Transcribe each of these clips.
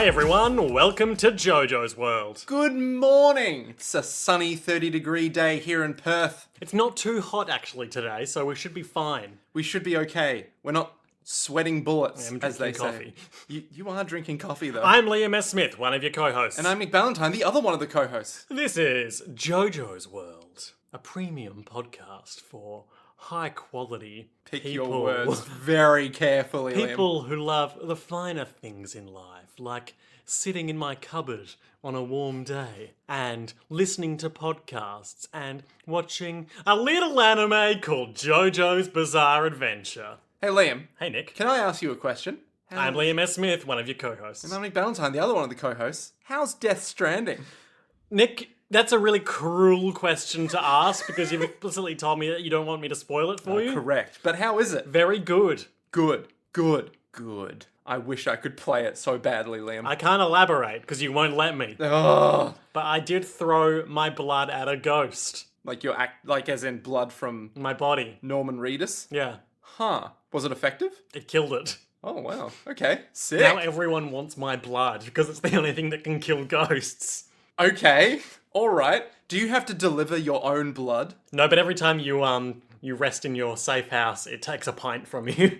Hey everyone, welcome to Jojo's World. Good morning! It's a sunny 30-degree day here in Perth. It's not too hot actually today, so we should be fine. We should be okay. We're not sweating bullets, I'm as they drinking coffee. say. You are drinking coffee, though. I'm Liam S. Smith, one of your co-hosts. And I'm Nick Ballantyne, the other one of the co-hosts. This is Jojo's World, a premium podcast for high-quality Pick people. your words very carefully, Liam. People who love the finer things in life, like sitting in my cupboard on a warm day and listening to podcasts and watching a little anime called Jojo's Bizarre Adventure. Hey, Liam. Hey, Nick. Can I ask you a question? I'm Liam S. Smith, one of your co-hosts. And I'm Nick Ballantyne, the other one of the co-hosts. How's Death Stranding? Nick, that's a really cruel question to ask because you've explicitly told me that you don't want me to spoil it for you. Correct. But how is it? Very good. Good. I wish I could play it so badly, Liam. I can't elaborate because you won't let me. Ugh. But I did throw my blood at a ghost. Like as in blood from My body. Norman Reedus? Yeah. Huh. Was it effective? It killed it. Oh, wow. Okay. Sick. Now everyone wants my blood because it's the only thing that can kill ghosts. Okay. All right. Do you have to deliver your own blood? No, but every time you rest in your safe house, it takes a pint from you.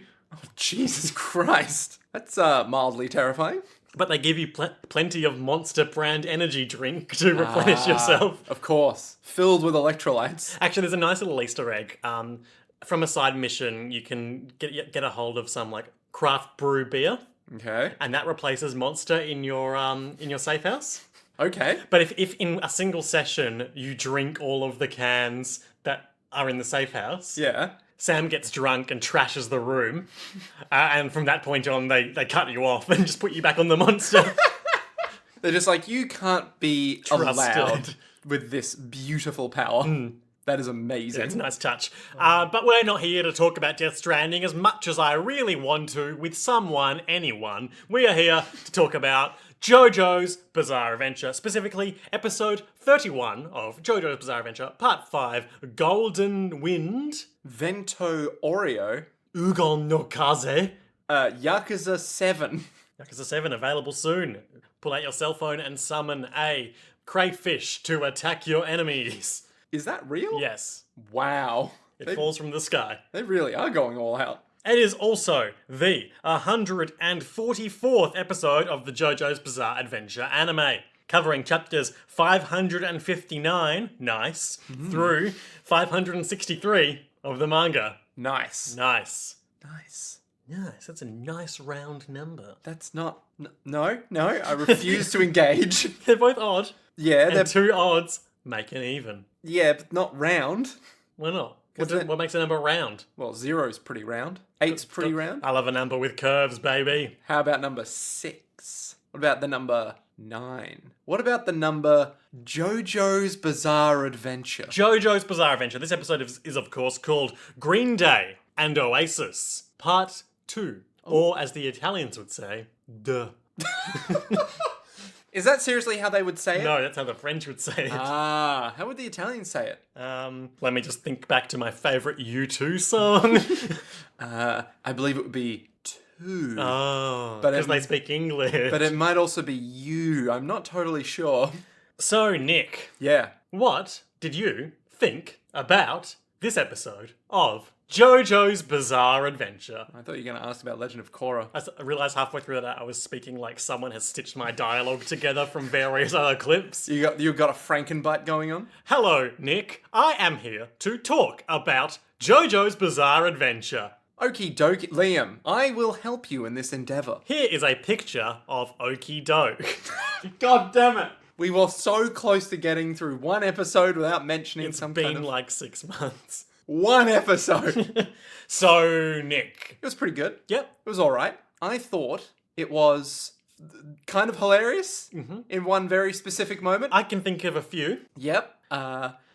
Jesus Christ. That's mildly terrifying. But they give you plenty of Monster brand energy drink to replenish yourself. Of course. Filled with electrolytes. Actually, there's a nice little Easter egg. From a side mission, you can get a hold of some like craft brew beer, Okay. and that replaces Monster in your safe house. Okay. But if in a single session you drink all of the cans that are in the safe house, Yeah. Sam gets drunk and trashes the room, and from that point on, they cut you off and just put you back on the Monster. They're just like, you can't be allowed Trusted. with this beautiful power. That is amazing. It's a nice touch. But we're not here to talk about Death Stranding as much as I really want to with anyone. We are here to talk about Jojo's Bizarre Adventure, specifically episode 31 of Jojo's Bizarre Adventure, part 5, Golden Wind, Vento Oreo. Ugon no Kaze. Yakuza 7. Yakuza 7 available soon. Pull out your cell phone and summon a crayfish to attack your enemies. Is that real? Yes, Wow. it falls from the sky. They really are going all out. It is also the 144th episode of the JoJo's Bizarre Adventure anime, covering chapters 559, nice, through 563 of the manga. Nice. Nice. Nice. Nice, that's a nice round number. That's not... No, I refuse to engage. They're both odd, Yeah, and two odds make an even. Yeah, but not round. Why not? Because What makes a number round? Well, 0's pretty round. 8's pretty round. I love a number with curves, baby. How about number 6? What about the number 9? What about the number Jojo's Bizarre Adventure? JoJo's Bizarre Adventure. This episode is of course called Green Day and Oasis, Part 2. Or as the Italians would say, duh. Is that seriously how they would say it? No, that's how the French would say it. Ah, how would the Italians say it? Let me just think back to my favourite U2 song. I believe it would be 2. Oh, But because it- they speak English. But it might also be you. I'm not totally sure. So, Nick, Yeah. what did you think about this episode of JoJo's Bizarre Adventure? I thought you were going to ask about Legend of Korra. I realised halfway through that I was speaking like someone has stitched my dialogue together from various other clips. You got a Frankenbite going on? Hello, Nick. I am here to talk about JoJo's Bizarre Adventure. Okie dokie. Liam, I will help you in this endeavour. Here is a picture of Okie Doke. God damn it. We were so close to getting through one episode without mentioning It's some been kind of... like 6 months. One episode! So, Nick. It was pretty good. Yep. It was alright. I thought it was kind of hilarious in one very specific moment. I can think of a few. Yep.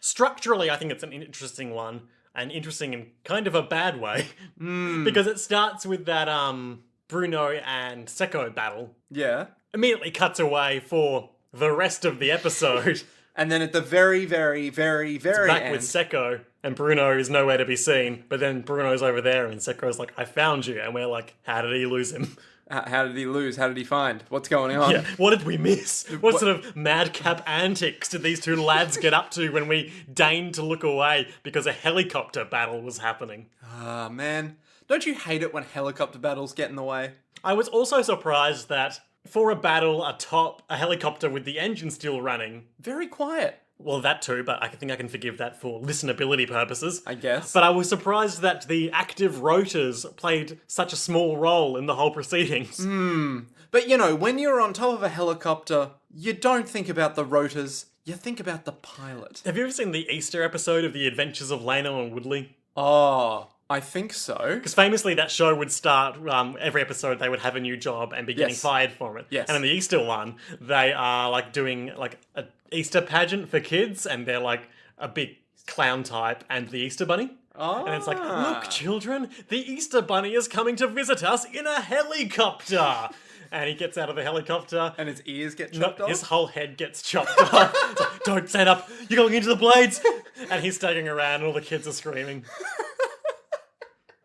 Structurally, I think it's an interesting one. And interesting in kind of a bad way. Because it starts with that Bruno and Seko battle. Yeah. Immediately cuts away for the rest of the episode. And then at the very, very, very, very Back end... with Seko, and Bruno is nowhere to be seen. But then Bruno's over there, and Seko's like, I found you. And we're like, how did he lose him? How did he lose? How did he find? What's going on? Yeah, what did we miss? What sort of madcap antics did these two lads get up to when we deigned to look away because a helicopter battle was happening? Ah, man. Don't you hate it when helicopter battles get in the way? I was also surprised that for a battle atop a helicopter with the engine still running, Very quiet, well, that too, but I think I can forgive that for listenability purposes. I guess. But I was surprised that the active rotors played such a small role in the whole proceedings. But you know, when you're on top of a helicopter, you don't think about the rotors, you think about the pilot. Have you ever seen the Easter episode of The Adventures of Lano and Woodley? Oh, I think so. Because famously that show would start, every episode they would have a new job and be getting Yes. fired from it. Yes. And in the Easter one, they are like doing like a Easter pageant for kids and they're like a big clown type and the Easter bunny. And it's like, look, children, the Easter bunny is coming to visit us in a helicopter. And he gets out of the helicopter. And his ears get No, chopped off? his whole head gets chopped off. It's like, don't stand up, you're going into the blades. And he's staggering around and all the kids are screaming.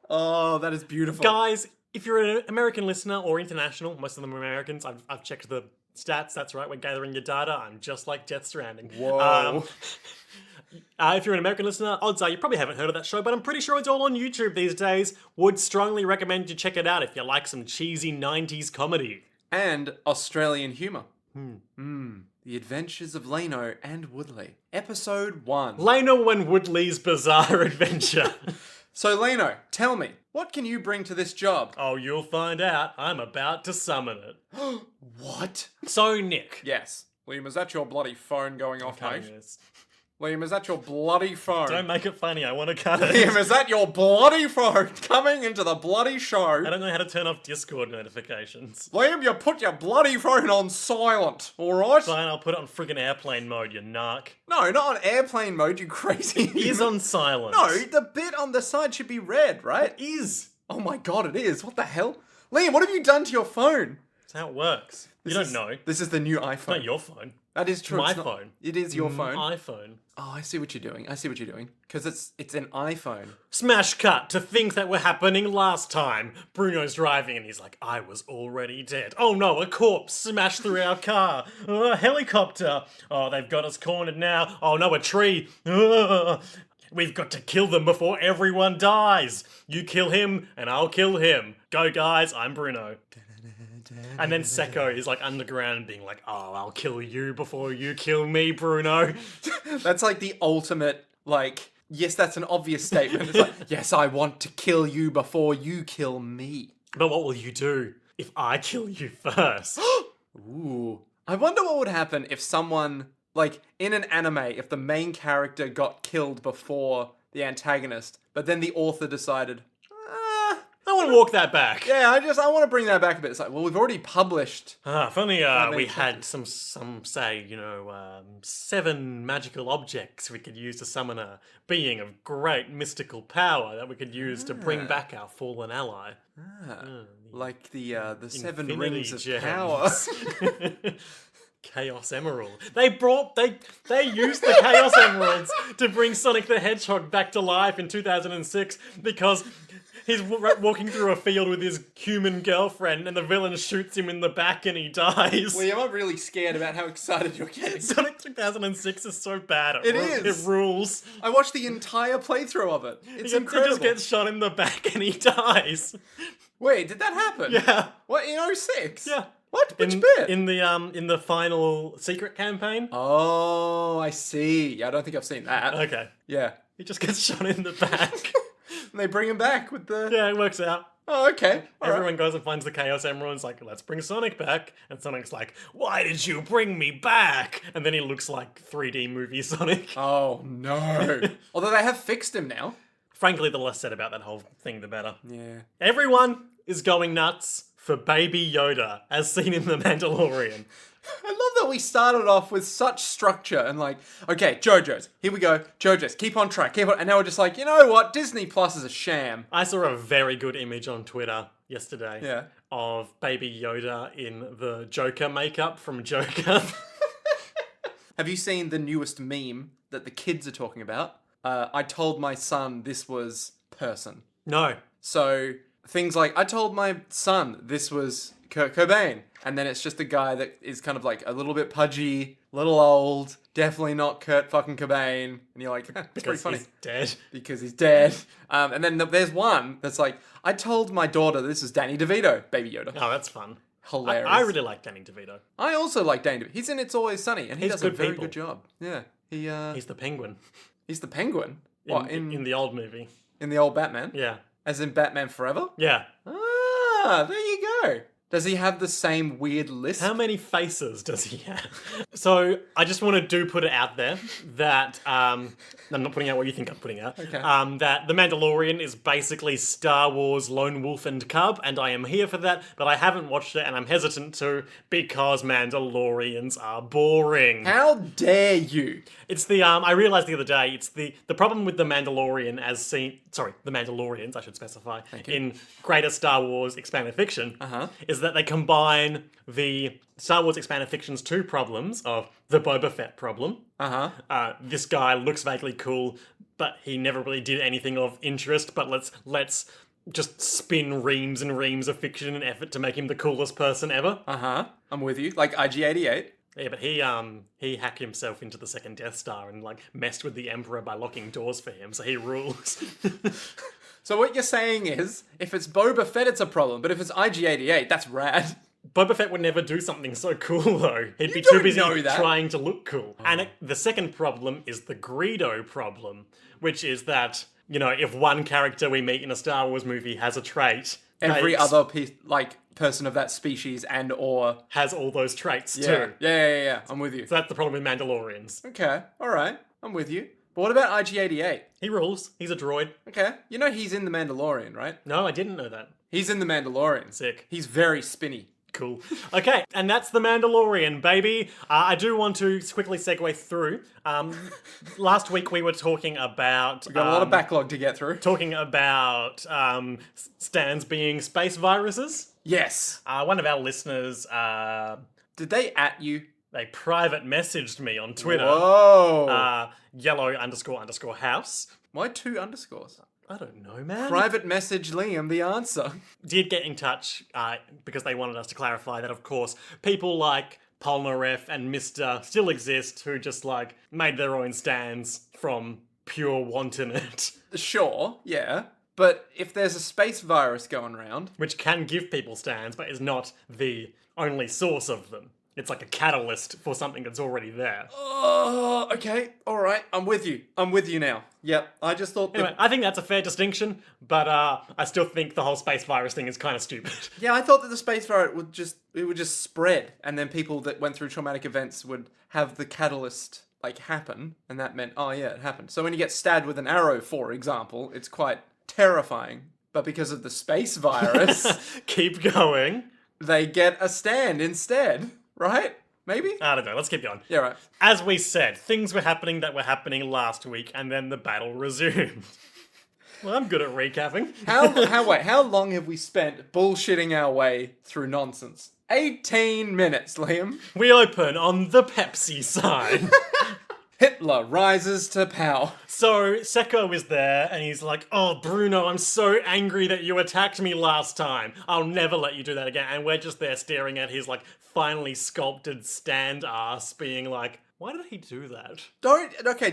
Oh, that is beautiful. Guys, if you're an American listener or international, most of them are Americans, I've checked the stats, that's right, we're gathering your data, I'm just like Death Stranding. Whoa. If you're an American listener, odds are you probably haven't heard of that show, but I'm pretty sure it's all on YouTube these days. Would strongly recommend you check it out if you like some cheesy 90s comedy. And Australian humour. The Adventures of Lano and Woodley. Episode 1. Lano and Woodley's Bizarre Adventure. So Lano, tell me, what can you bring to this job? Oh, you'll find out. I'm about to summon it. What? So, Nick. Yes. Liam, is that your bloody phone going off, Cutting mate? this. Liam, is that your bloody phone? Don't make it funny, I want to cut it. Liam, is that your bloody phone coming into the bloody show? I don't know how to turn off Discord notifications. Liam, you put your bloody phone on silent, alright? Fine, I'll put it on friggin' airplane mode, you narc. No, not on airplane mode, you crazy. It is on silent. No, the bit on the side should be red, right? It is. Oh my god, it is. What the hell? Liam, what have you done to your phone? That's how it works. You don't know. This is the new iPhone. It's not your phone. That is true. My it's not- phone. It is your phone. iPhone. Oh, I see what you're doing. Because it's an iPhone. Smash cut to things that were happening last time. Bruno's driving and he's like, I was already dead. Oh no, a corpse smashed through our car. Oh, a helicopter. Oh, they've got us cornered now. Oh no, a tree. Ugh. We've got to kill them before everyone dies. You kill him and I'll kill him. Go guys, I'm Bruno. And then Sekko is like underground being like, oh, I'll kill you before you kill me, Bruno. That's like the ultimate, like, yes, that's an obvious statement. It's like, yes, I want to kill you before you kill me. But what will you do if I kill you first? Ooh. I wonder what would happen if someone, like, in an anime, if the main character got killed before the antagonist, but then the author decided, I want to walk that back. yeah, I want to bring that back a bit. It's like, well, we've already published. If only many we had some say, 7 magical objects we could use to summon a being of great mystical power that we could use to bring back our fallen ally. Like the 7 Infinity rings of gems. power. Chaos Emerald. They used the Chaos Emeralds to bring Sonic the Hedgehog back to life in 2006 because he's walking through a field with his human girlfriend and the villain shoots him in the back and he dies. Liam, I'm really scared about how excited you're getting. Sonic 2006 is so bad. It is. It rules. I watched the entire playthrough of it. It's He incredible. just gets shot in the back and he dies. Wait, did that happen? Yeah. What, in 06? Yeah. What? Which in, bit? In the final secret campaign. Oh, I see. Yeah, I don't think I've seen that. Okay. Yeah. He just gets shot in the back. And they bring him back with the... Yeah, it works out. Oh, okay. All right. Everyone goes and finds the Chaos Emerald and is like, let's bring Sonic back. And Sonic's like, why did you bring me back? And then he looks like 3D movie Sonic. Oh, no. Although they have fixed him now. Frankly, the less said about that whole thing, the better. Yeah. Everyone is going nuts for Baby Yoda, as seen in The Mandalorian. I love that we started off with such structure and like, okay, JoJo's, here we go, JoJo's, keep on track, and now we're just like, you know what, Disney Plus is a sham. I saw a very good image on Twitter yesterday Yeah. of Baby Yoda in the Joker makeup from Joker. Have you seen the newest meme that the kids are talking about? I told my son this was person. No. So things like, I told my son this was Kurt Cobain. And then it's just a guy that is kind of like a little bit pudgy, little old, definitely not Kurt fucking Cobain. And you're like, it's pretty funny. He's dead. Because he's dead. And then there's one that's like, I told my daughter this is Danny DeVito, Baby Yoda. Oh, that's fun. Hilarious. I really like Danny DeVito. I also like Danny DeVito. He's in It's Always Sunny, and he He's does a good very people. good job. Yeah. He's the Penguin He's the Penguin. in the old movie. In the old Batman? Yeah. As in Batman Forever? Yeah. Ah, there you go. Does he have the same weird list? How many faces does he have? So I just want to put it out there that I'm not putting out what you think I'm putting out. Okay. That The Mandalorian is basically Star Wars Lone Wolf and Cub, and I am here for that, but I haven't watched it and I'm hesitant to because Mandalorians are boring. How dare you? It's the I realized the other day it's the problem with the Mandalorian as seen the Mandalorians I should specify in greater Star Wars expanded fiction is that they combine the Star Wars expanded fiction's two problems of the Boba Fett problem. This guy looks vaguely cool, but he never really did anything of interest. But let's just spin reams and reams of fiction in an effort to make him the coolest person ever. I'm with you. Like IG-88. Yeah, but he hacked himself into the second Death Star and like messed with the Emperor by locking doors for him, so he rules. So what you're saying is, if it's Boba Fett, it's a problem. But if it's IG-88, that's rad. Boba Fett would never do something so cool, though. He'd be don't too busy know that. trying to look cool. And the second problem is the Greedo problem, which is that, you know, if one character we meet in a Star Wars movie has a trait, Every other person of that species and or... has all those traits too. Yeah. I'm with you. So that's the problem with Mandalorians. Okay, alright. I'm with you. But what about IG-88? He rules. He's a droid. Okay. You know he's in The Mandalorian, right? No, I didn't know that. He's in The Mandalorian. Sick. He's very spinny. Cool. Okay, and that's The Mandalorian, baby. I do want to quickly segue through. Last week we were talking about... We've got a lot of backlog to get through. Talking about stands being space viruses. Yes. One of our listeners, Did they at you? they private messaged me on Twitter. Whoa. Yellow__house. Why 2 underscores? I don't know, man. Private message Liam the answer. Did get in touch because they wanted us to clarify that, of course, people like Polnareff and Mr. still exist who just, like, made their own stands from pure wanton-it. Sure, yeah. But if there's a space virus going around... Which can give people stands, but is not the only source of them. It's like a catalyst for something that's already there. Oh, okay. All right. I'm with you. I'm with you now. Yep. I just thought... Anyway, I think that's a fair distinction, but I still think the whole space virus thing is kind of stupid. Yeah, I thought that the space virus would just spread, and then people that went through traumatic events would have the catalyst like happen, and that meant, oh yeah, it happened. So when you get stabbed with an arrow, for example, it's quite terrifying. But because of the space virus, Keep going. they get a stand instead, right? Maybe? I don't know, let's keep going. Yeah, right. As we said, things were happening that were happening last week, and then the battle resumed. Well, I'm good at recapping. How long have we spent bullshitting our way through nonsense? 18 minutes, Liam. We open on the Pepsi side. Hitler rises to power. So, Sekko is there, and he's like, oh, Bruno, I'm so angry that you attacked me last time. I'll never let you do that again. And we're just there staring at his, like, finely sculpted stand ass, being like, why did he do that?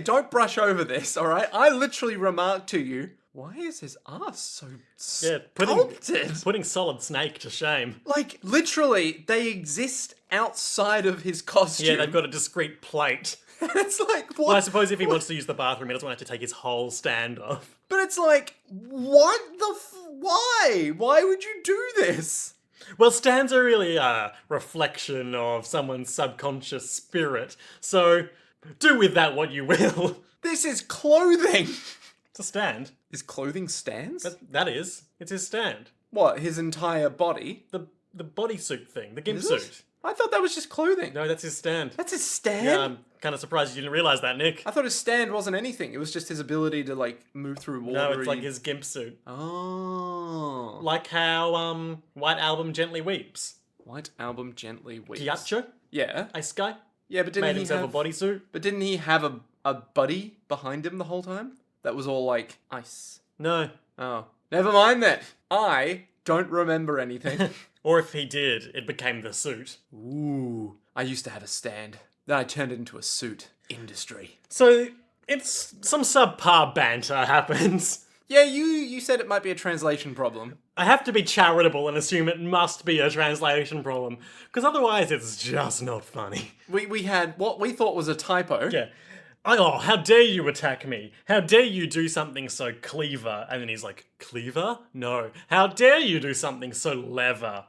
Don't brush over this, alright? I literally remarked to you, why is his ass so sculpted? Putting Solid Snake to shame. Like, literally, they exist outside of his costume. Yeah, they've got a discreet plate. It's like, what? Well, I suppose if he wants to use the bathroom, he doesn't want to have to take his whole stand off. But it's like, what the why? Why would you do this? Well, stands are really a reflection of someone's subconscious spirit, so do with that what you will. This is clothing. It's a stand. Is clothing stands? That is. It's his stand. What, his entire body? The bodysuit thing, the gimp Is suit. it? I thought that was just clothing. No, that's his stand. That's his stand? Yeah, I'm kind of surprised you didn't realise that, Nick. I thought his stand wasn't anything. It was just his ability to, like, move through water. No, it's like his gimp suit. Oh. Like how White Album gently weeps. White Album gently weeps. Ghiaccio? Yeah. Ice Guy? Yeah, but didn't Made he himself have... a bodysuit? But didn't he have a buddy behind him the whole time? That was all, like, ice. No. Oh. Never mind then. I don't remember anything. Or if he did, it became the suit. Ooh. I used to have a stand. Then I turned it into a suit. Industry. So, it's some subpar banter happens. Yeah, you said it might be a translation problem. I have to be charitable and assume it must be a translation problem, because otherwise it's just not funny. We had what we thought was a typo. Yeah. Oh, how dare you attack me? How dare you do something so clever? And then he's like, clever? No. How dare you do something so lever?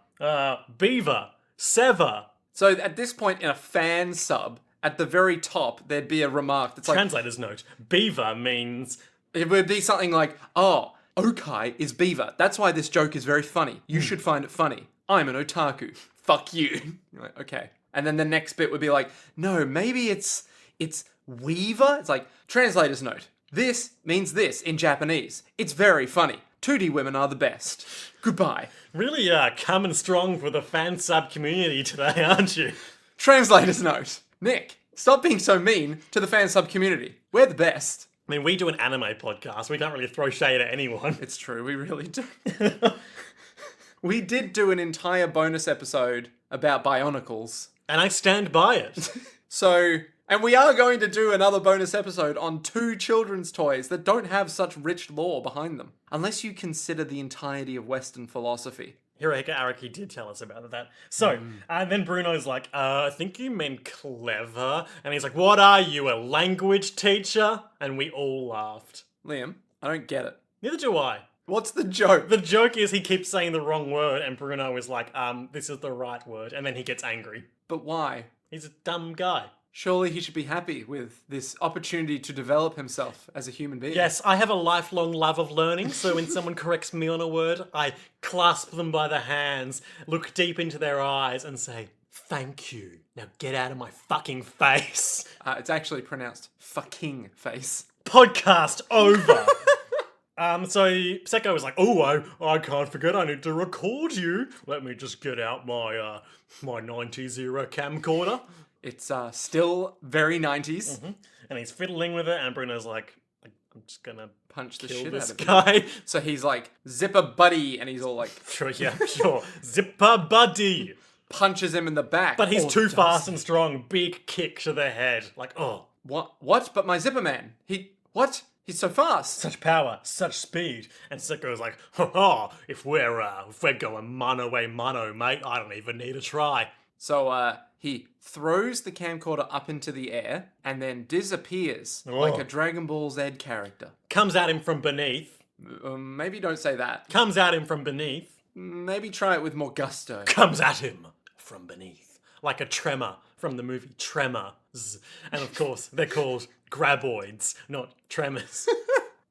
Beaver. Sever. So at this point in a fan sub, at the very top, there'd be a remark that's like... Translator's note. Beaver means... It would be something like, oh, okai is beaver. That's why this joke is very funny. You should find it funny. I'm an otaku. Fuck you. You're like, okay. And then the next bit would be like, no, maybe it's weaver. It's like, translator's note. This means this in Japanese. It's very funny. 2D women are the best. Goodbye. Really coming strong for the fan sub community today, aren't you? Translator's note. Nick, stop being so mean to the fan sub community. We're the best. I mean, we do an anime podcast. We can't really throw shade at anyone. It's true, we really do. We did do an entire bonus episode about Bionicles. And I stand by it. So, and we are going to do another bonus episode on 2 children's toys that don't have such rich lore behind them. Unless you consider the entirety of Western philosophy. Hirohiko Araki did tell us about that. So, then Bruno's like, I think you mean clever. And he's like, what are you, a language teacher? And we all laughed. Liam, I don't get it. Neither do I. What's the joke? The joke is he keeps saying the wrong word, and Bruno is like, this is the right word. And then he gets angry. But why? He's a dumb guy. Surely he should be happy with this opportunity to develop himself as a human being. Yes, I have a lifelong love of learning, so when someone corrects me on a word, I clasp them by the hands, look deep into their eyes, and say, thank you. Now get out of my fucking face. It's actually pronounced fucking face. Podcast over. So Seko was like, oh, I can't forget, I need to record you. Let me just get out my 90s era camcorder. It's still very 90s. Mm-hmm. And he's fiddling with it, and Bruno's like, I'm just gonna punch the kill shit this out of guy. him. So he's like, zipper buddy, and he's all like... Sure, yeah, sure. Zipper buddy. Punches him in the back. But he's too does fast he? and strong. Big kick to the head. Like, oh. What? But my zipper man. What? He's so fast. Such power, such speed. And Seko's like, ha, if we're going mano a mano, mate, I don't even need to try. So, he throws the camcorder up into the air and then disappears like a Dragon Ball Z character. Comes at him from beneath. Maybe don't say that. Comes at him from beneath. Maybe try it with more gusto. Comes at him from beneath. Like a tremor from the movie Tremor. And of course, they're called graboids, not tremors.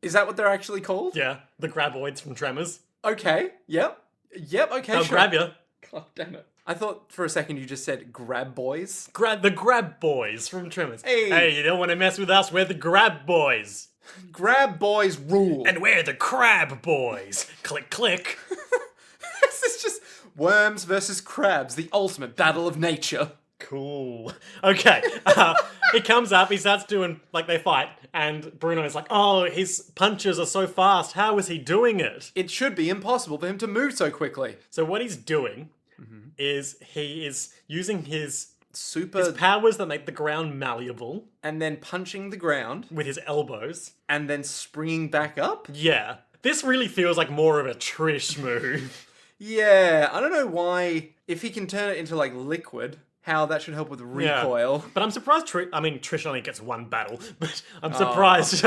Is that what they're actually called? Yeah, the graboids from Tremors. Okay, yep, okay, They'll sure. grab you. God damn it. I thought for a second you just said grab boys. The grab boys from Tremors. Hey, you don't want to mess with us, we're the grab boys. Grab boys rule. And we're the crab boys. Click, click. This is just worms versus crabs, the ultimate battle of nature. Cool. Okay. He comes up, he starts doing, like, they fight, and Bruno's like, oh, his punches are so fast. How is he doing it? It should be impossible for him to move so quickly. So what he's doing is he is using his Super... powers that make the ground malleable. And then punching the ground. With his elbows. And then springing back up? Yeah. This really feels like more of a Trish move. Yeah, I don't know why, if he can turn it into, like, liquid... how that should help with recoil. Yeah. But I'm surprised Trish only gets one battle, but I'm surprised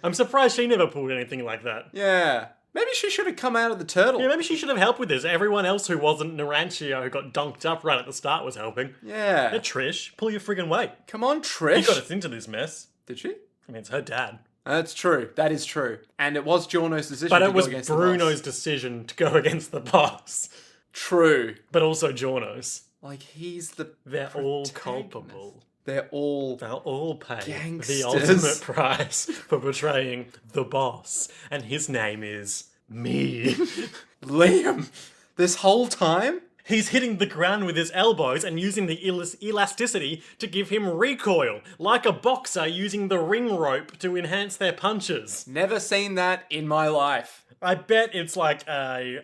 I'm surprised she never pulled anything like that. Yeah. Maybe she should have come out of the turtle. Yeah, maybe she should have helped with this. Everyone else who wasn't Naranchio who got dunked up right at the start was helping. Yeah. Trish, pull your friggin' weight. Come on, Trish. You got us into this mess. Did she? I mean, it's her dad. That's true. That is true. And it was Giorno's decision but to it was go against Bruno's decision to go against the boss. True. But also Giorno's. Like, he's the They're all culpable. They'll all pay the ultimate price for betraying the boss. And his name is me. Liam, this whole time, He's hitting the ground with his elbows and using the elasticity to give him recoil, like a boxer using the ring rope to enhance their punches. Never seen that in my life. I bet it's like A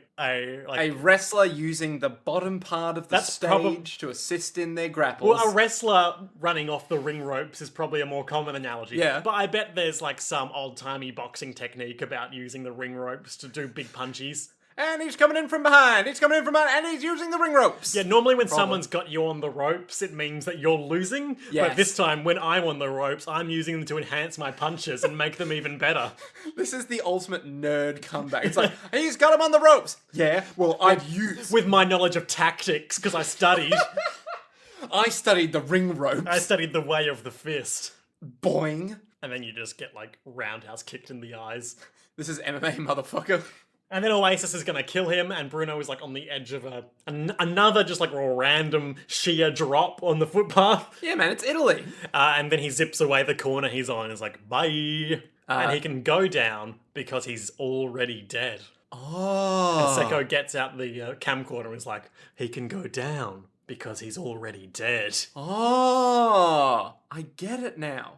wrestler using the bottom part of the That's stage to assist in their grapples. Well, a wrestler running off the ring ropes is probably a more common analogy. Yeah. But I bet there's like some old-timey boxing technique about using the ring ropes to do big punchies. And he's coming in from behind. He's coming in from behind, and he's using the ring ropes. Yeah, normally when someone's got you on the ropes, it means that you're losing. Yes. But this time, when I'm on the ropes, I'm using them to enhance my punches and make them even better. This is the ultimate nerd comeback. It's like, he's got him on the ropes. Yeah, well, I've used... With my knowledge of tactics, because I studied. I studied the ring ropes. I studied the way of the fist. Boing. And then you just get like roundhouse kicked in the eyes. This is MMA, motherfucker. And then Oasis is going to kill him, and Bruno is like on the edge of another just like random sheer drop on the footpath. Yeah, man, it's Italy. And then he zips away the corner he's on and is like, bye. And he can go down because he's already dead. Oh. And Seko gets out the camcorder and is like, he can go down because he's already dead. Oh, I get it now.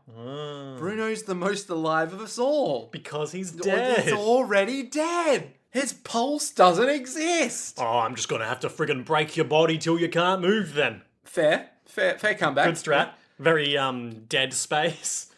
Bruno's the most alive of us all. Because he's dead. He's already dead. His pulse doesn't exist. Oh, I'm just going to have to friggin' break your body till you can't move then. Fair comeback. Good strat. Very, Dead Space.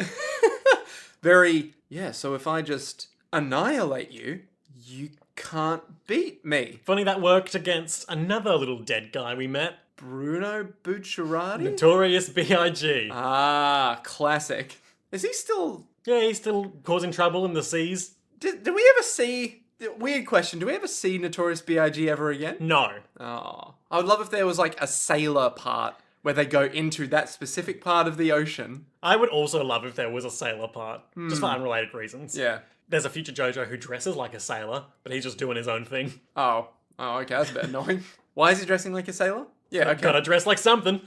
Very, yeah, so if I just annihilate you, you can't beat me. Funny that worked against another little dead guy we met. Bruno Bucciarati? Notorious B.I.G. Ah, classic. Is he still... Yeah, he's still causing trouble in the seas. Did we ever see... Weird question. Do we ever see Notorious B.I.G. ever again? No. Oh. I would love if there was like a sailor part where they go into that specific part of the ocean. I would also love if there was a sailor part, just for unrelated reasons. Yeah. There's a future Jojo who dresses like a sailor, but he's just doing his own thing. Oh, okay, that's a bit annoying. Why is he dressing like a sailor? Yeah, okay. Gotta dress like something.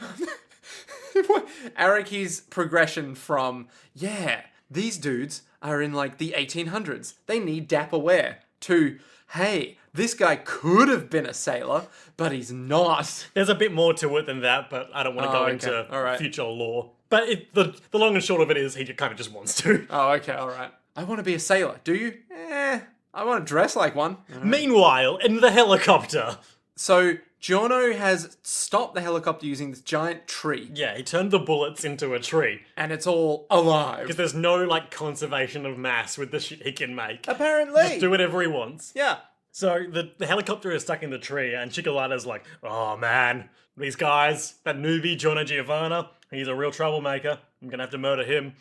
Araki's progression from, yeah, these dudes are in like the 1800s. They need dapper wear. To, hey, this guy could have been a sailor, but he's not. There's a bit more to it than that, but I don't want to go into future lore. But the long and short of it is he kind of just wants to. Oh, okay, alright. I want to be a sailor. Do you? I want to dress like one. Meanwhile, in the helicopter. So, Giorno has stopped the helicopter using this giant tree. Yeah, he turned the bullets into a tree. And it's all alive. Because there's no, like, conservation of mass with the shit he can make. Apparently. Just do whatever he wants. Yeah. So the helicopter is stuck in the tree, and Chicolate's like, oh man, these guys, that newbie Giorno Giovanna, he's a real troublemaker. I'm gonna have to murder him.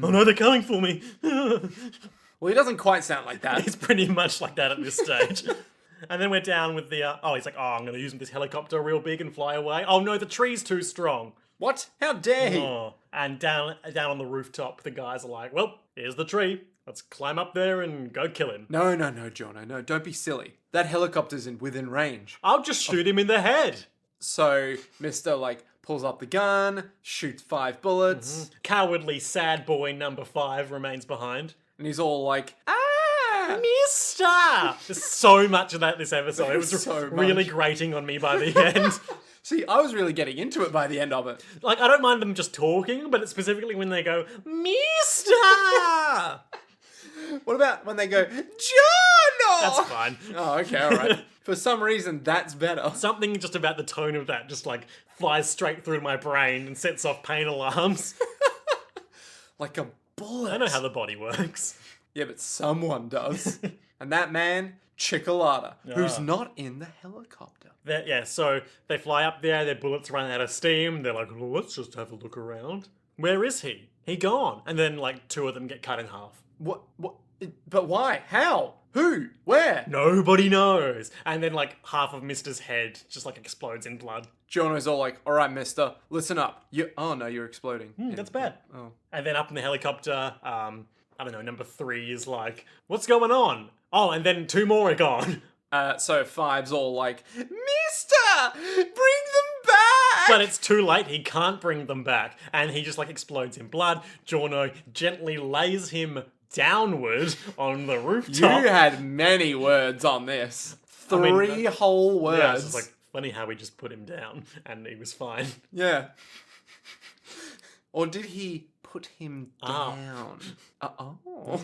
Oh no, they're coming for me. Well, he doesn't quite sound like that. He's pretty much like that at this stage. And then we're down with the, he's like, I'm gonna use this helicopter real big and fly away. Oh no, the tree's too strong. What? How dare he? Oh. And down on the rooftop, the guys are like, well, here's the tree. Let's climb up there and go kill him. No, Giorno, no, don't be silly. That helicopter's within range. I'll just shoot him in the head. So, Mr. pulls up the gun, shoots 5 bullets. Mm-hmm. Cowardly sad boy number 5 remains behind. And he's all like, ah! Meeeestaaa! There's so much of that this episode. It was so really grating on me by the end. See, I was really getting into it by the end of it. Like, I don't mind them just talking, but it's specifically when they go, Meeeestaaa! What about when they go, Giorno? That's fine. Oh, okay, alright. For some reason, that's better. Something just about the tone of that just, flies straight through my brain and sets off pain alarms. Like a bullet. I know how the body works. Yeah, but someone does. And that man, Cicolata, who's not in the helicopter. So they fly up there, their bullets run out of steam, they're like, well, let's just have a look around. Where is he? He gone. And then, 2 of them get cut in half. What? But why? How? Who? Where? Nobody knows. And then, half of Mister's head just, explodes in blood. Giorno's all like, alright, mister, listen up. Oh, no, you're exploding. That's bad. Oh. And then up in the helicopter, I don't know, number 3 is like, what's going on? Oh, and then 2 more are gone. So 5's all like, Mister, bring them back! But it's too late, he can't bring them back. And he just, explodes in blood. Giorno gently lays him downward on the rooftop. You had many words on this. 3 whole words. Yeah, it's just Funny how we just put him down and he was fine. Yeah. Or did he put him Ah. down? Oh.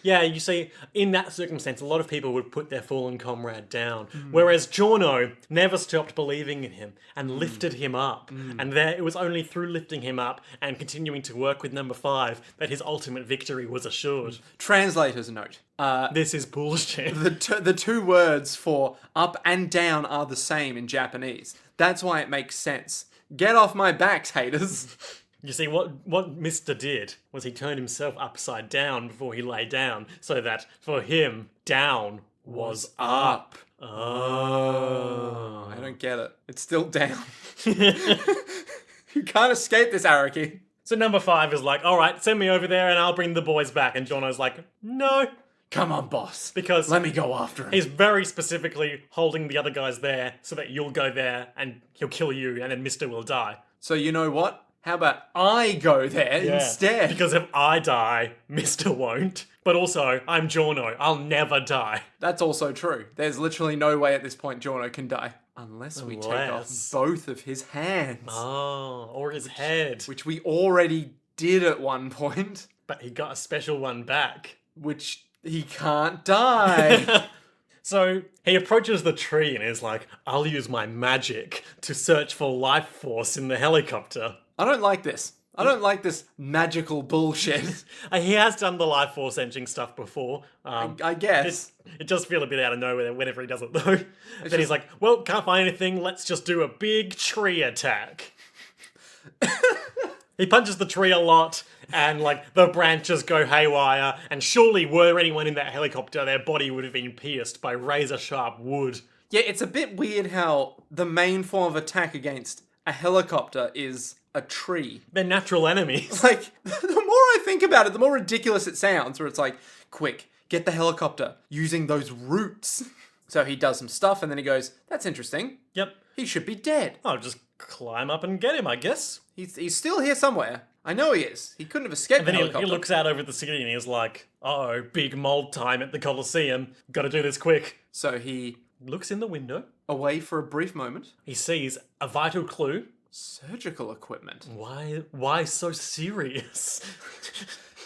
Yeah, you see, in that circumstance, a lot of people would put their fallen comrade down, whereas Giorno never stopped believing in him and lifted him up. And it was only through lifting him up and continuing to work with number 5 that his ultimate victory was assured. Translator's note. This is bullshit. The two words for up and down are the same in Japanese. That's why it makes sense. Get off my backs, haters. You see, what Mr. did was he turned himself upside down before he lay down, so that for him, down was up. Oh. I don't get it. It's still down. You can't escape this, Araki. So number 5 is like, all right, send me over there and I'll bring the boys back. And Jono's like, no. Come on, boss. Because let me go after him. He's very specifically holding the other guys there so that you'll go there and he'll kill you and then Mr. will die. So you know what? How about I go there instead? Because if I die, Mr. won't. But also, I'm Giorno. I'll never die. That's also true. There's literally no way at this point Giorno can die. Unless we take off both of his hands. Oh, or his head. Which we already did at one point. But he got a special one back. Which he can't die. So he approaches the tree and is like, I'll use my magic to search for life force in the helicopter. I don't like this. I don't like this magical bullshit. He has done the life force engine stuff before. I guess. It does feel a bit out of nowhere whenever he does it though. Then he's like, well, can't find anything. Let's just do a big tree attack. He punches the tree a lot and like the branches go haywire. And surely were anyone in that helicopter, their body would have been pierced by razor sharp wood. Yeah, it's a bit weird how the main form of attack against a helicopter is a tree. They're natural enemies. Like, the more I think about it, the more ridiculous it sounds, where it's like, quick, get the helicopter using those roots. So he does some stuff and then he goes, that's interesting. Yep. He should be dead. I'll just climb up and get him, I guess. He's still here somewhere. I know he is. He couldn't have escaped the And then helicopter. he looks out over the city and he's like, uh-oh, big mold time at the Colosseum. Gotta do this quick. So he Looks in the window. away for a brief moment. He sees a vital clue. Surgical equipment. Why so serious?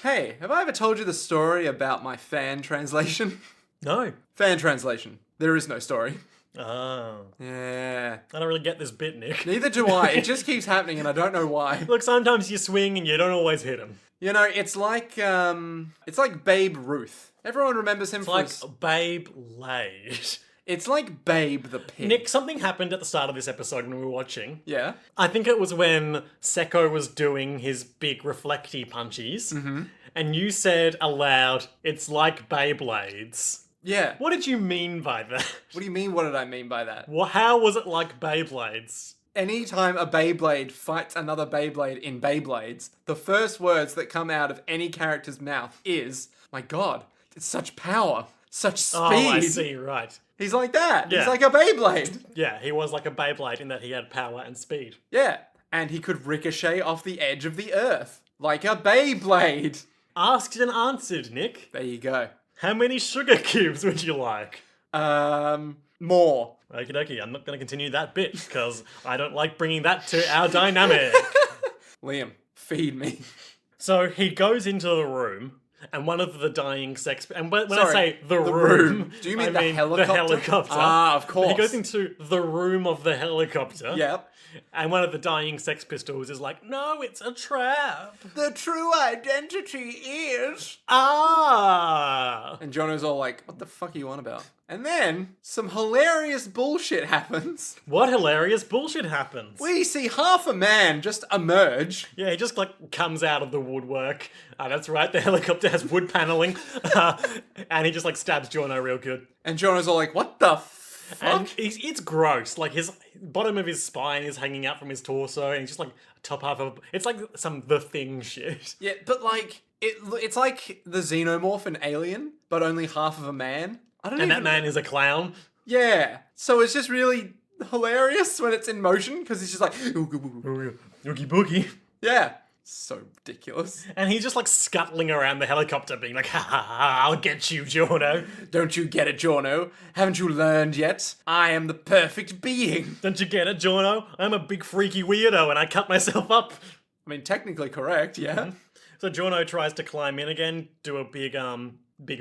Hey, have I ever told you the story about my fan translation? No. Fan translation. There is no story. Oh. Yeah. I don't really get this bit, Nick. Neither do I. It just keeps happening and I don't know why. Look, sometimes you swing and you don't always hit him. You know, it's like Babe Ruth. Everyone remembers him It's for like his... Babe Laid. It's like Babe the pig. Nick, something happened at the start of this episode when we were watching. Yeah. I think it was when Seko was doing his big reflecty punchies. Mm-hmm. And you said aloud, it's like Beyblades. Yeah. What did you mean by that? What do you mean, what did I mean by that? How was it like Beyblades? Anytime a Beyblade fights another Beyblade in Beyblades, the first words that come out of any character's mouth is, my god, it's such power, such speed. Oh, I see, right. He's like that. Yeah. He's like a Beyblade. Yeah, he was like a Beyblade in that he had power and speed. Yeah. And he could ricochet off the edge of the earth. Like a Beyblade. Asked and answered, Nick. There you go. How many sugar cubes would you like? More. Okie dokie, I'm not going to continue that bit, because I don't like bringing that to our dynamic. Liam, feed me. So he goes into the room, and one of the dying sex... And when I Sorry, say the the room, room. Do you mean I the helicopter? The helicopter. Ah, of course. He goes into the room of the helicopter. Yep. And one of the dying Sex Pistols is like, no, it's a trap. The true identity is... Ah! And Jono's all like, what the fuck are you on about? And then, some hilarious bullshit happens. What hilarious bullshit happens? We see half a man just emerge. Yeah, he just like comes out of the woodwork. That's right, the helicopter has wood paneling. And he just like stabs Giorno real good. And Jono's all like, what the fuck? And it's gross. Like his bottom of his spine is hanging out from his torso, and he's just like top half of... It's like some The Thing shit. Yeah, but like, it's like the xenomorph in Alien, but only half of a man. And that man is a clown. Yeah. So it's just really hilarious when it's in motion, because he's just like... Oogie boogie. Yeah. So ridiculous. And he's just like scuttling around the helicopter being like, ha ha ha, I'll get you, Giorno. Don't you get it, Giorno? Haven't you learned yet? I am the perfect being. Don't you get it, Giorno? I'm a big freaky weirdo and I cut myself up. I mean, technically correct, yeah. So Giorno tries to climb in again, do a big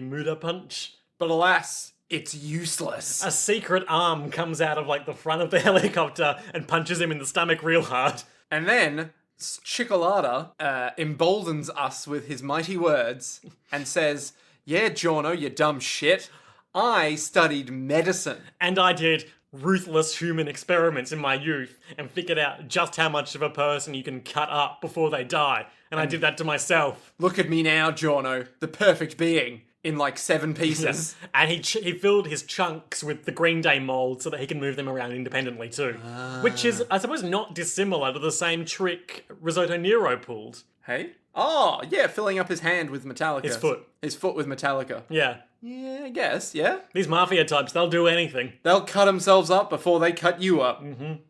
Muda punch. But alas, it's useless. A secret arm comes out of like the front of the helicopter and punches him in the stomach real hard. And then Cicolata emboldens us with his mighty words and says, yeah, Giorno, you dumb shit. I studied medicine. And I did ruthless human experiments in my youth and figured out just how much of a person you can cut up before they die. And I did that to myself. Look at me now, Giorno, the perfect being, in like 7 pieces. And he filled his chunks with the Green Day mold so that he can move them around independently too. Which is, I suppose, not dissimilar to the same trick Risotto Nero pulled. Hey? Oh, yeah, filling up his hand with Metallica. His foot. His foot with Metallica. Yeah. Yeah, I guess, yeah. These mafia types, they'll do anything. They'll cut themselves up before they cut you up.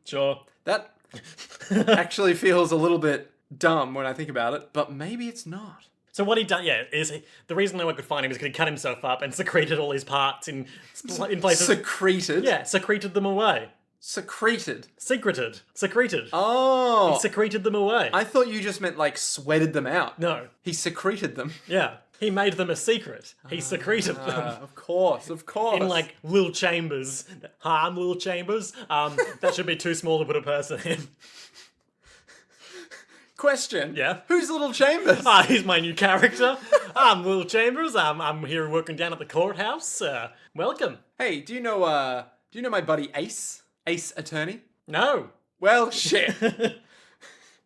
Sure. That actually feels a little bit dumb when I think about it, but maybe it's not. So what he done, the reason no one could find him is because he cut himself up and secreted all his parts in places. Secreted? Yeah, secreted them away. Secreted? Secreted. Oh! He secreted them away. I thought you just meant like sweated them out. No. He secreted them. Yeah. He made them a secret. He secreted them. Of course. In like little chambers. Hi, I'm little chambers. That should be too small to put a person in. Question. Yeah? Who's Little Chambers? He's my new character. I'm Little Chambers. I'm here working down at the courthouse. Welcome. Hey, do you know my buddy Ace? Ace Attorney? No. Well, shit.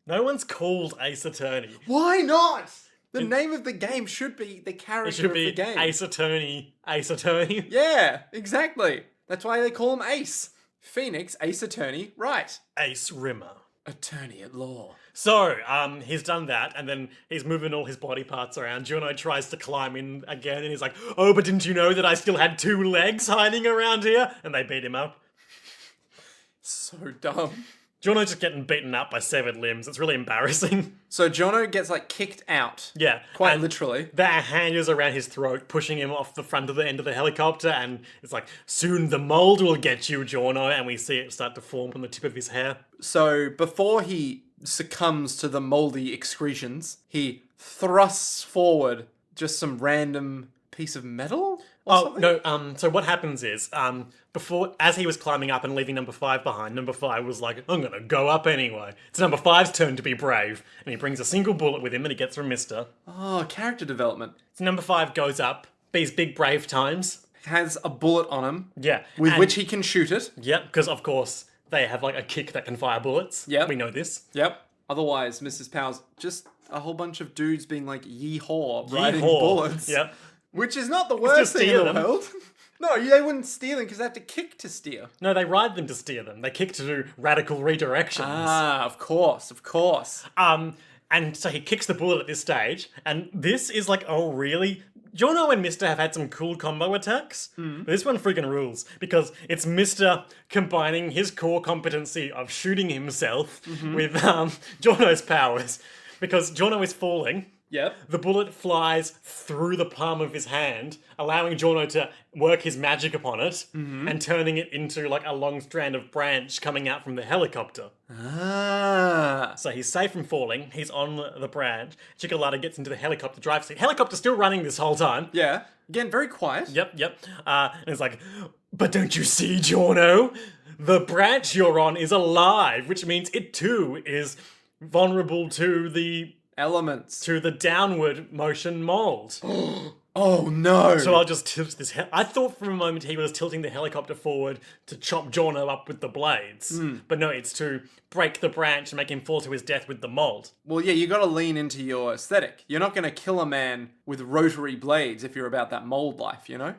No one's called Ace Attorney. Why not? The name of the game should be the character It should of be the game. Ace Attorney. Ace Attorney. Yeah, exactly. That's why they call him Ace. Phoenix, Ace Attorney, right. Ace Rimmer. Attorney at law. So, he's done that, and then he's moving all his body parts around. Giorno tries to climb in again, and he's like, oh, but didn't you know that I still had 2 legs hiding around here? And they beat him up. So dumb. Giorno's just getting beaten up by severed limbs. It's really embarrassing. So Giorno gets like kicked out. Yeah. Quite and literally. Their hand is around his throat, pushing him off the front of the end of the helicopter, and it's like, soon the mold will get you, Giorno, and we see it start to form from the tip of his hair. So before he succumbs to the moldy excretions, he thrusts forward just some random piece of metal? No, so what happens is, as he was climbing up and leaving number 5 behind, number 5 was like, I'm gonna go up anyway. It's number 5's turn to be brave, and he brings a single bullet with him that he gets from Mister. Oh, character development. So number 5 goes up, these big brave times. Has a bullet on him. Yeah. With which he can shoot it. Yep, because of course, they have like a kick that can fire bullets. Yep. We know this. Yep. Otherwise, Mrs. Powell's just a whole bunch of dudes being like, yee-haw, riding Yeehaw. bullets. Yep. Which is not the to worst thing in steer the them. world. No, they wouldn't steal them because they have to kick to steer. No, they ride them to steer them. They kick to do radical redirections. Ah, of course, of course. And so he kicks the bullet at this stage, and this is like, oh really? Giorno and Mister have had some cool combo attacks, but this one freaking rules, because it's Mister combining his core competency of shooting himself with Giorno's powers. Because Giorno is falling, Yep. the bullet flies through the palm of his hand, allowing Giorno to work his magic upon it, and turning it into like a long strand of branch coming out from the helicopter. Ah. So he's safe from falling, he's on the branch, Cicolata gets into the helicopter drive seat. Helicopter's still running this whole time. Yeah. Again, very quiet. Yep. And it's like, but don't you see, Giorno? The branch you're on is alive, which means it too is vulnerable to the Elements. downward motion mold. Oh no. So I'll just tilt this. I thought for a moment he was tilting the helicopter forward to chop Giorno up with the blades. But no, it's to break the branch and make him fall to his death with the mold. Well, yeah, you gotta lean into your aesthetic. You're not gonna kill a man with rotary blades if you're about that mold life, you know?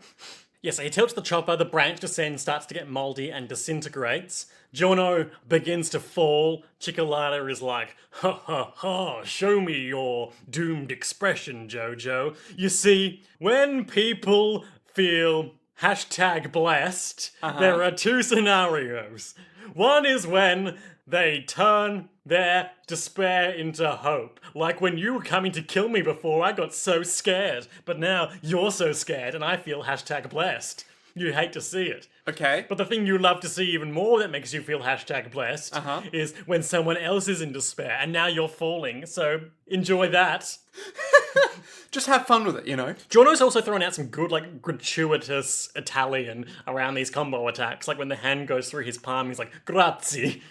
Yeah, so he tilts the chopper, the branch descends, starts to get moldy and disintegrates. Giorno begins to fall. Cicolata is like, ha ha ha, show me your doomed expression, Jojo. You see, when people feel hashtag blessed, there are two scenarios. One is when they turn their despair into hope. Like when you were coming to kill me before, I got so scared. But now you're so scared and I feel hashtag blessed. You hate to see it. Okay. But the thing you love to see even more that makes you feel hashtag blessed is when someone else is in despair and now you're falling. So enjoy that. Just have fun with it, you know? Giorno's also throwing out some good, like, gratuitous Italian around these combo attacks. Like when the hand goes through his palm, he's like, grazie.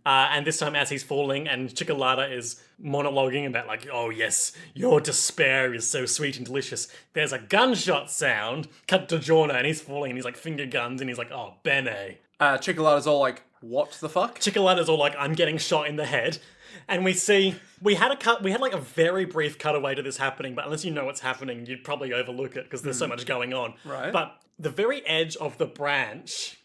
And this time as he's falling and Cioccolata is monologuing about like, oh yes, your despair is so sweet and delicious. There's a gunshot sound, cut to Giorno and he's falling and he's like finger guns and he's like, oh, bene. Cioccolata's all like, what the fuck? Cioccolata's all like, I'm getting shot in the head. And we had like a very brief cutaway to this happening, but unless you know what's happening, you'd probably overlook it because there's so much going on. Right. But the very edge of the branch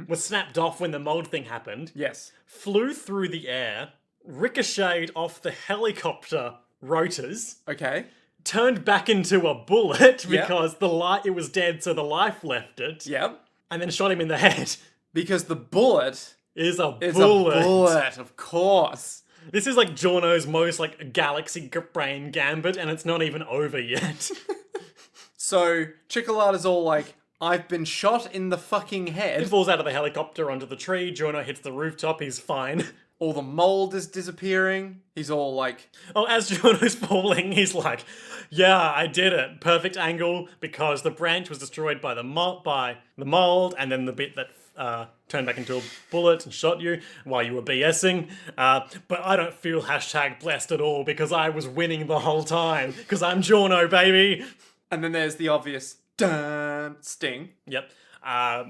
was snapped off when the mold thing happened. Yes. Flew through the air, ricocheted off the helicopter rotors, Okay. turned back into a bullet because it was dead, so the life left it, Yep. and then shot him in the head. Because the bullet Is a is bullet. a bullet, of course. This is like Giorno's most like galaxy brain gambit, and it's not even over yet. So Cioccolata's all like, I've been shot in the fucking He head. falls out of the helicopter onto the tree. Giorno hits the rooftop. He's fine. All the mold is disappearing. He's all like, Oh, as Giorno's falling, he's like, yeah, I did it. Perfect angle because the branch was destroyed by the mold, and then the bit that turned back into a bullet and shot you while you were BSing. But I don't feel hashtag blessed at all because I was winning the whole time because I'm Giorno, baby. and then there's the obvious dun sting. Yep.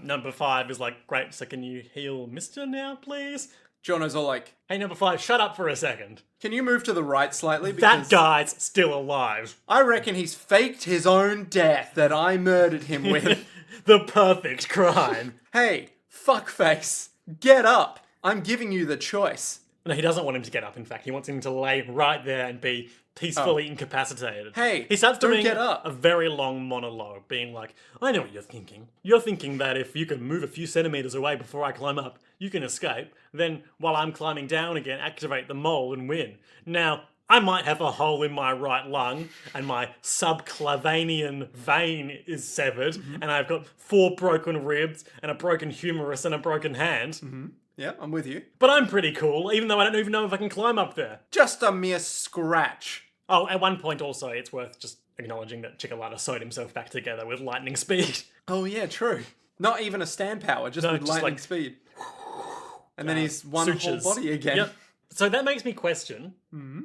Number 5 is like, great, so can you heal Mister now, please? Giorno's all like, Hey, number 5, shut up for a second. can you move to the right slightly? That guy's still alive. I reckon he's faked his own death that I murdered him with. The perfect crime. Hey, fuckface, get up. I'm giving you the choice. No, he doesn't want him to get up, in fact. He wants him to lay right there and be peacefully incapacitated. Hey, he starts don't doing get up. a very long monologue, being like, I know what you're thinking. You're thinking that if you can move a few centimeters away before I climb up, you can escape. Then, while I'm climbing down again, activate the mole and win. Now, I might have a hole in my right lung, and my subclavian vein is severed, and I've got 4 broken ribs, and a broken humerus, and a broken hand. Yeah, I'm with you. But I'm pretty cool, even though I don't even know if I can climb up there. Just a mere scratch. Oh, at one point also, it's worth just acknowledging that Cioccolata sewed himself back together with lightning speed. Oh yeah, true. Not even a stand power, just No, with just lightning like- speed. And then he's one Sutures. whole body again. Yep. So that makes me question,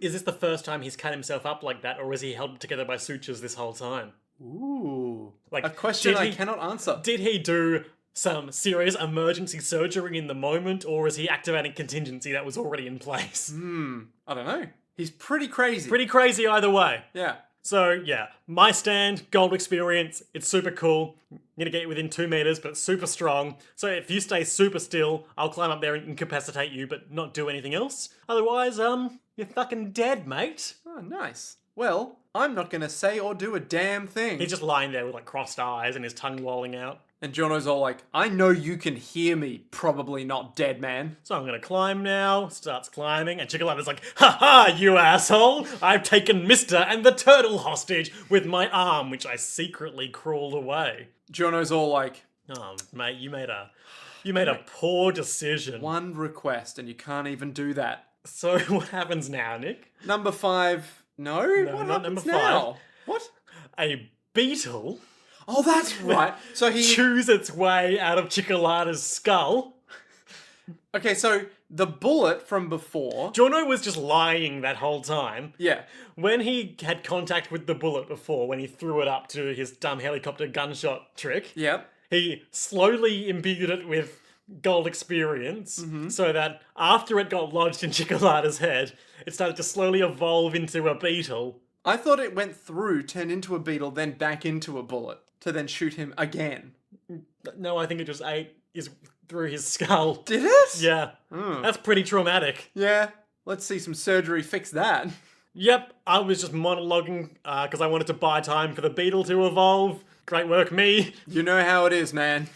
is this the first time he's cut himself up like that, or was he held together by sutures this whole time? Ooh. Like, A question did I he- cannot answer. Did he do some serious emergency surgery in the moment, or is he activating contingency that was already in place? I don't know. He's pretty crazy. Pretty crazy either way. Yeah. So yeah, my stand, gold experience, it's super cool. I'm gonna get within 2 meters, but super strong. So if you stay super still, I'll climb up there and incapacitate you, but not do anything else. Otherwise, you're fucking dead, mate. Oh, nice. Well, I'm not gonna say or do a damn thing. He's just lying there with like crossed eyes and his tongue lolling out. And Giorno's all like, I know you can hear me, probably not dead man. So I'm gonna climb now, starts climbing, and Cioccolata's like, ha ha, you asshole! I've taken Mister and the turtle hostage with my arm, which I secretly crawled away. Giorno's all like, Oh, mate, you made a poor decision. one request and you can't even do that. So what happens now, Nick? Number 5, no? What not happens number now? 5. What? A beetle Oh, that's right. So he... chews its way out of Cioccolata's skull. Okay, so the bullet from before... Giorno was just lying that whole time. Yeah. When he had contact with the bullet before, when he threw it up to his dumb helicopter gunshot trick, Yep. he slowly imbued it with gold experience Mm-hmm. so that after it got lodged in Cioccolata's head, it started to slowly evolve into a beetle. I thought it went through, turned into a beetle, then back into a bullet to then shoot him again. No, I think it just ate through his skull. Did it? Yeah. That's pretty traumatic. Yeah. Let's see some surgery fix that. Yep, I was just monologuing because I wanted to buy time for the beetle to evolve. Great work, me. You know how it is, man.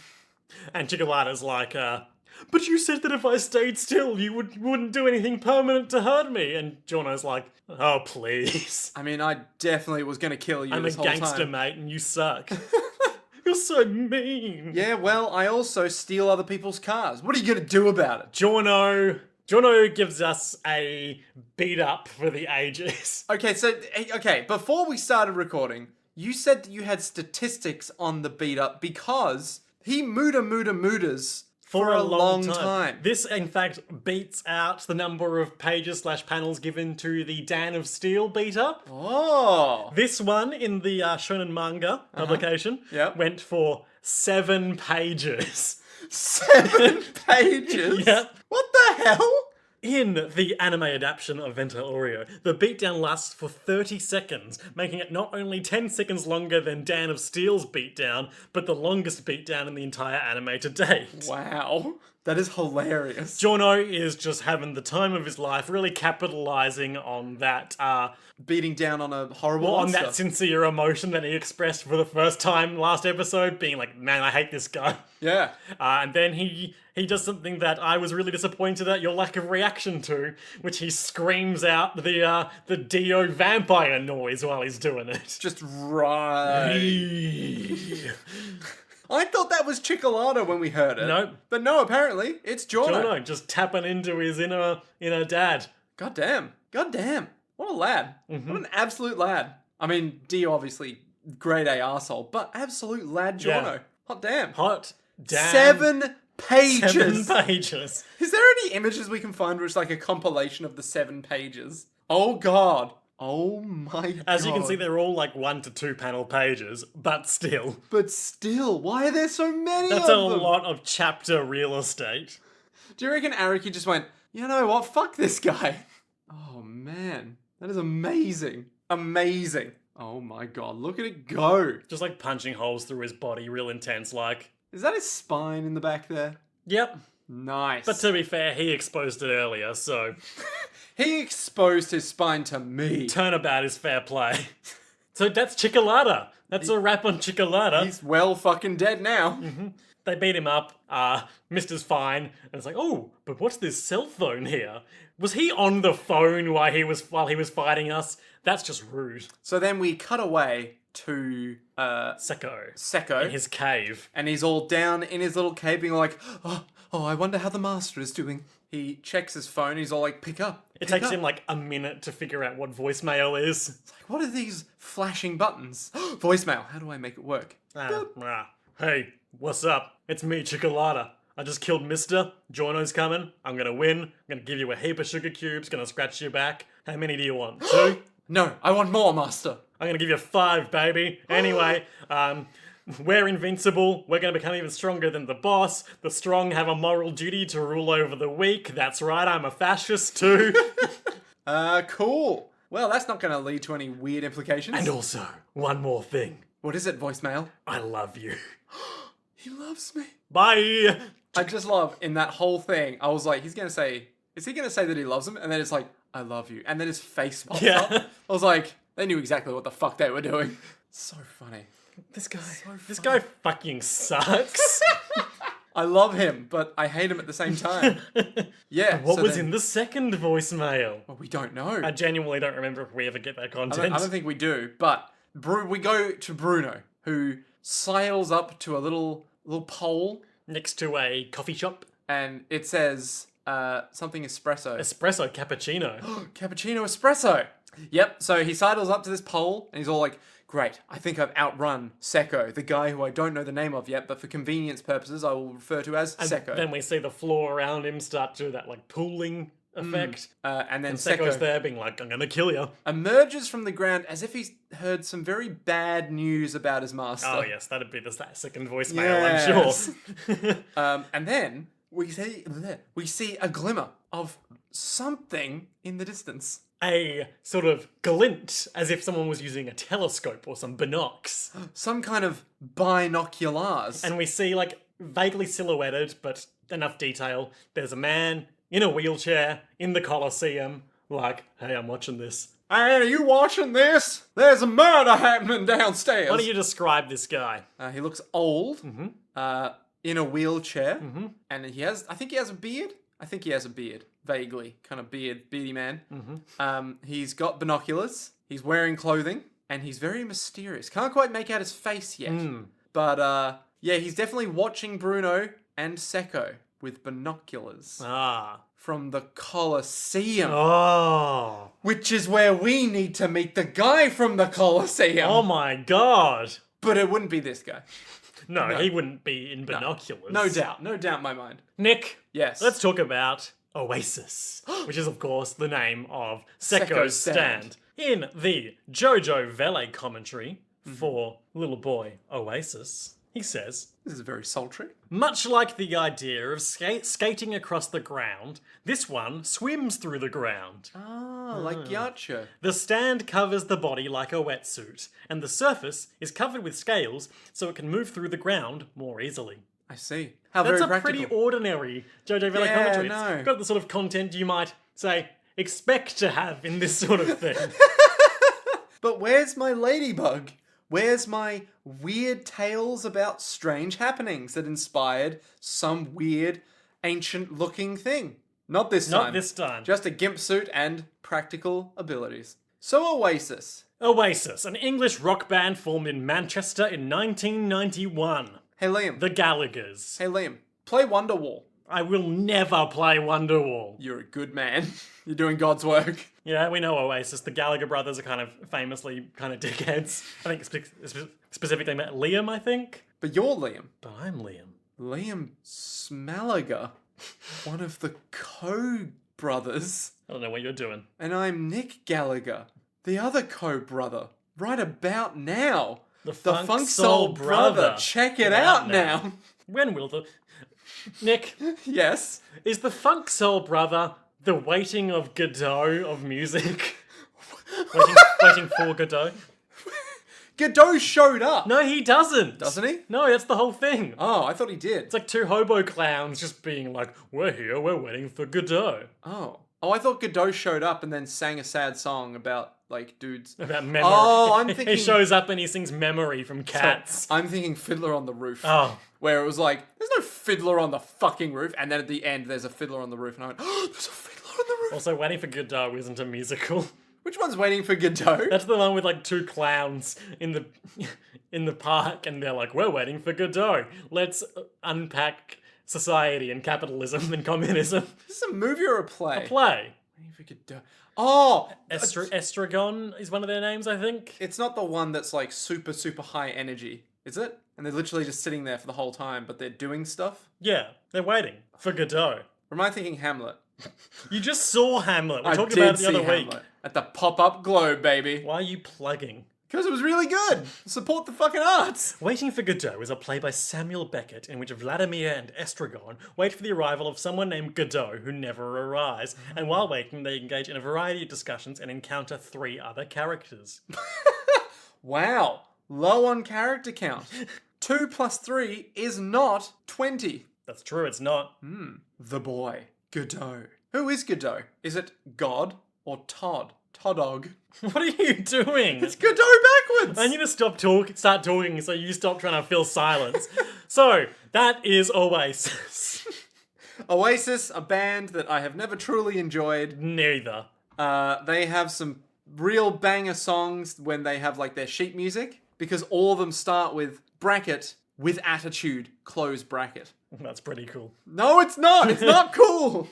And Chicolatta's like, but you said that if I stayed still, you wouldn't do anything permanent to hurt me. And Giorno's like, oh, please. I mean, I definitely was going to kill you I'm a this whole gangster, time. mate, and you suck. You're so mean. Yeah, well, I also steal other people's cars. What are you going to do about it? Giorno gives us a beat up for the ages. Okay, before we started recording, you said that you had statistics on the beat up because he mooders for a long time. This, in fact, beats out the number of pages/panels given to the Dan of Steel beat up. Oh. This one in the shonen manga publication Yep. went for 7 pages. 7 pages? Yep. What the hell? In the anime adaptation of Venta Oreo, the beatdown lasts for 30 seconds, making it not only 10 seconds longer than Dan of Steel's beatdown, but the longest beatdown in the entire anime to date. Wow. That is hilarious. Giorno is just having the time of his life, really capitalizing on that, Beating down on a horrible on monster. that sincere emotion that he expressed for the first time last episode, being like, man, I hate this guy. Yeah. And then he does something that I was really disappointed at your lack of reaction to, which he screams out the Dio vampire noise while he's doing it. Just right. I thought that was Chicolatta when we heard it. Nope. But no, apparently, it's Giorno. Giorno just tapping into his inner dad. God damn. What a lad. What an absolute lad. I mean, Dio obviously grade A arsehole, but absolute lad Giorno. Yeah. Hot damn. Hot damn. 7 pages. 7 pages. Is there any images we can find where it's like a compilation of the 7 pages? Oh god. Oh my god. As you can see, they're all like 1 to 2 panel pages, but still. But still, why are there so many That's of a them? lot of chapter real estate. Do you reckon Araki just went, you know what, fuck this guy? Oh man, that is amazing. Amazing. Oh my god, look at it go. Just like punching holes through his body, real intense like. Is that his spine in the back there? Yep. Nice. But to be fair, he exposed it earlier, so he exposed his spine to me. turnabout is fair play. So that's Chicolatta. That's a wrap on Chicolatta. He's well fucking dead now. They beat him up. Mister's fine. And it's like, oh, but what's this cell phone here? Was he on the phone while he was fighting us? That's just rude. So then we cut away to Seko. in In his cave. and he's all down in his little cave being like, oh, I wonder how the master is doing. He checks his phone, he's all like, pick up. It takes him like a minute to figure out what voicemail is. It's like, what are these flashing buttons? Voicemail, how do I make it work? Hey, what's up? It's me, Chicolatta. I just killed Mister. Giorno's coming. I'm gonna win. I'm gonna give you a heap of sugar cubes. Gonna scratch your back. How many do you want? 2? No, I want more, master. I'm gonna give you 5, baby. Anyway, we're invincible. We're gonna become even stronger than the boss. The strong have a moral duty to rule over the weak. That's right, I'm a fascist too. Cool. Well, that's not going to lead to any weird implications. And also, one more thing. What is it, voicemail? I love you. He loves me. Bye! I just love, in that whole thing, I was like, is he going to say that he loves him? And then it's like, I love you. And then his face pops Yeah. up. I was like, they knew exactly what the fuck they were doing. So funny. This guy fucking sucks. I love him, but I hate him at the same time. Yeah. What so was then- in the second voicemail? Well, we don't know. I genuinely don't remember if we ever get that I content. don't think we do, but we go to Bruno, who sails up to a little pole, Next to a coffee shop. and it says something espresso. Espresso cappuccino. Cappuccino espresso. Yep, so he sidles up to this pole, and he's all like, great, I think I've outrun Seko, the guy who I don't know the name of yet, but for convenience purposes, I will refer to as Seko. Then we see the floor around him start to do that like pooling effect. And then And Seko's Seko there being like, I'm gonna kill you. emerges from the ground as if he's heard some very bad news about his master. Oh yes, that'd be the second voicemail, Yes. I'm sure. And then we see a glimmer of something in the distance. A sort of glint, as if someone was using a telescope or some binocs. Some kind of binoculars. And we see, like, vaguely silhouetted, but enough detail, there's a man in a wheelchair in the Colosseum, like, hey, I'm watching this. Hey, are you watching this? There's a murder happening downstairs. Why don't you describe this guy? He looks old, in a wheelchair, and I think he has a beard. I think he has a beard, vaguely, kind of beardy man. He's got binoculars, he's wearing clothing, and he's very mysterious. Can't quite make out his face yet. But, yeah, he's definitely watching Bruno and Secco with binoculars from the Colosseum. Oh. Which is where we need to meet the guy from the Colosseum. Oh my god. But it wouldn't be this guy. No, he wouldn't be in binoculars. No doubt in my mind. Nick. Yes. Let's talk about Oasis, which is, of course, the name of Secco's Secco's stand. In the Jojo valet commentary for Little Boy Oasis, he says, This is very sultry. much like the idea of skating across the ground, this one swims through the ground. Ah, like Giorno. The stand covers the body like a wetsuit, and the surface is covered with scales so it can move through the ground more easily. I see. How That's very a practical. pretty ordinary Jojo Valet Yeah, commentary. no. It's got the sort of content you might, say, expect to have in this sort of thing. But where's my ladybug? Where's my weird tales about strange happenings that inspired some weird, ancient-looking thing? Not this time. Not this time. Just a gimp suit and practical abilities. So Oasis. Oasis, an English rock band formed in Manchester in 1991. Hey Liam. The Gallaghers. Hey Liam. Play Wonderwall. I will never play Wonderwall. You're a good man. You're doing God's work. Yeah, we know Oasis. The Gallagher brothers are kind of famously kind of dickheads. I think specifically Liam, I think. But you're Liam. But I'm Liam. Liam Smalaga. One of the co-brothers. I don't know what you're doing. And I'm Nick Gallagher. The other co-brother. Right about now. The Funk Soul Brother. Check it out now. When will the... Nick, Yes. is the Funk Soul Brother the waiting of Godot of music? waiting for Godot? Godot showed up. No, he doesn't. Doesn't he? No, that's the whole thing. Oh, I thought he did. It's like two hobo clowns just being like, we're here, we're waiting for Godot. Oh, I thought Godot showed up and then sang a sad song about, like, dudes. About memory. Oh, I'm thinking... He shows up and he sings Memory from Cats. I'm thinking Fiddler on the Roof. Oh. Where it was like, there's no fiddler on the fucking roof. And then at the end, there's a fiddler on the roof. And I went, oh, there's a fiddler on the roof. Also, Waiting for Godot isn't a musical. Which one's Waiting for Godot? That's the one with like two clowns in the park, and they're like, "We're waiting for Godot. Let's unpack society and capitalism and communism." Is this a movie or a play? Play. Waiting for Godot. Oh! Estragon is one of their names, I think. It's not the one that's like super, super high energy, is it? And they're literally just sitting there for the whole time, but they're doing stuff? Yeah, they're waiting for Godot. Or am I thinking Hamlet? You just saw Hamlet. We I talked did about it the see other Hamlet. week. At the pop-up globe, baby. Why are you plugging? Because it was really good. Support the fucking arts. Waiting for Godot is a play by Samuel Beckett in which Vladimir and Estragon wait for the arrival of someone named Godot who never arrives, and while waiting they engage in a variety of discussions and encounter 3 other characters. Wow. Low on character count. 2 plus 3 is not 20. That's true, it's not. The boy. Godot. Who is Godot? Is it God or Todd? Toddog. What are you doing? It's Godot backwards! I need to start talking so you stop trying to fill silence. So, that is Oasis. Oasis, a band that I have never truly enjoyed. Neither. They have some real banger songs when they have like their sheet music, because all of them start with bracket with attitude, close bracket. That's pretty cool. No, it's not! It's not cool!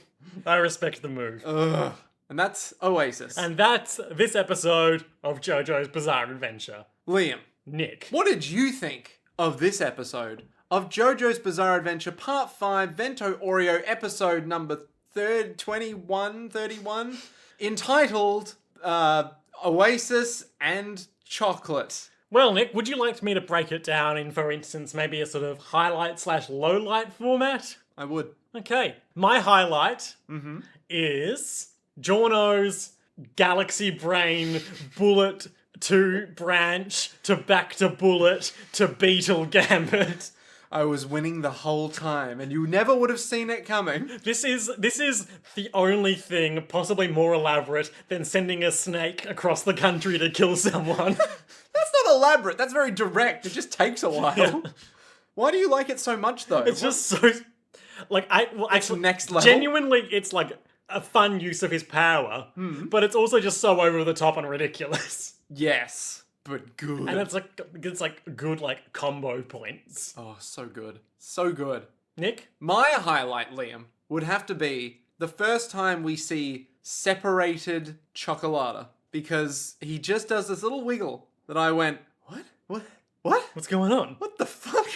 I respect the move. Ugh. And that's Oasis. And that's this episode of JoJo's Bizarre Adventure. Liam, Nick. what did you think of this episode of JoJo's Bizarre Adventure Part 5 Vento Oreo episode number 31, entitled Oasis and Chocolate? Well, Nick, would you like me to break it down in, for instance, maybe a sort of highlight/lowlight format? I would. Okay. My highlight is Giorno's galaxy brain bullet to branch to back to bullet to beetle gambit. I was winning the whole time, and you never would have seen it coming. This is the only thing possibly more elaborate than sending a snake across the country to kill someone. That's not elaborate. That's very direct. It just takes a while. Yeah. Why do you like it so much, though? It's just so like actually next level. Genuinely, it's like a fun use of his power, but it's also just so over the top and ridiculous. Yes, but good. And it's like good like combo points. Oh, so good. So good. Nick? My highlight, Liam, would have to be the first time we see separated Chocolata. Because he just does this little wiggle that I went, what? What? What? What's going on? What the fuck?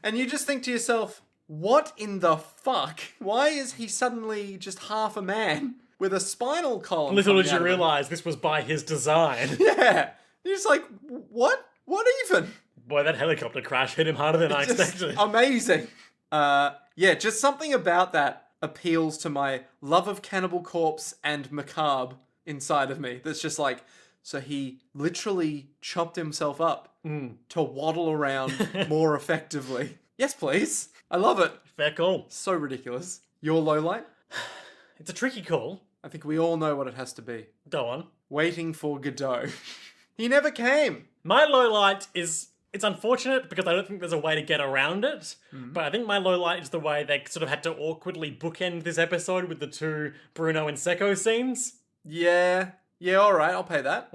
And you just think to yourself, what in the fuck? Why is he suddenly just half a man with a spinal column? Little coming did you out of him? realise this was by his design. Yeah. You're just like, what? What even? Boy, that helicopter crash hit him harder than I Just expected. amazing. Yeah, just something about that appeals to my love of Cannibal Corpse and macabre inside of me. That's just like, so he literally chopped himself up to waddle around more effectively. Yes, please. I love it. Fair call. So ridiculous. Your lowlight? It's a tricky call. I think we all know what it has to be. Go on. Waiting for Godot. He never came. My low light is, it's unfortunate because I don't think there's a way to get around it, but I think my low light is the way they sort of had to awkwardly bookend this episode with the two Bruno and Secco scenes. Yeah. Yeah, alright, I'll pay that.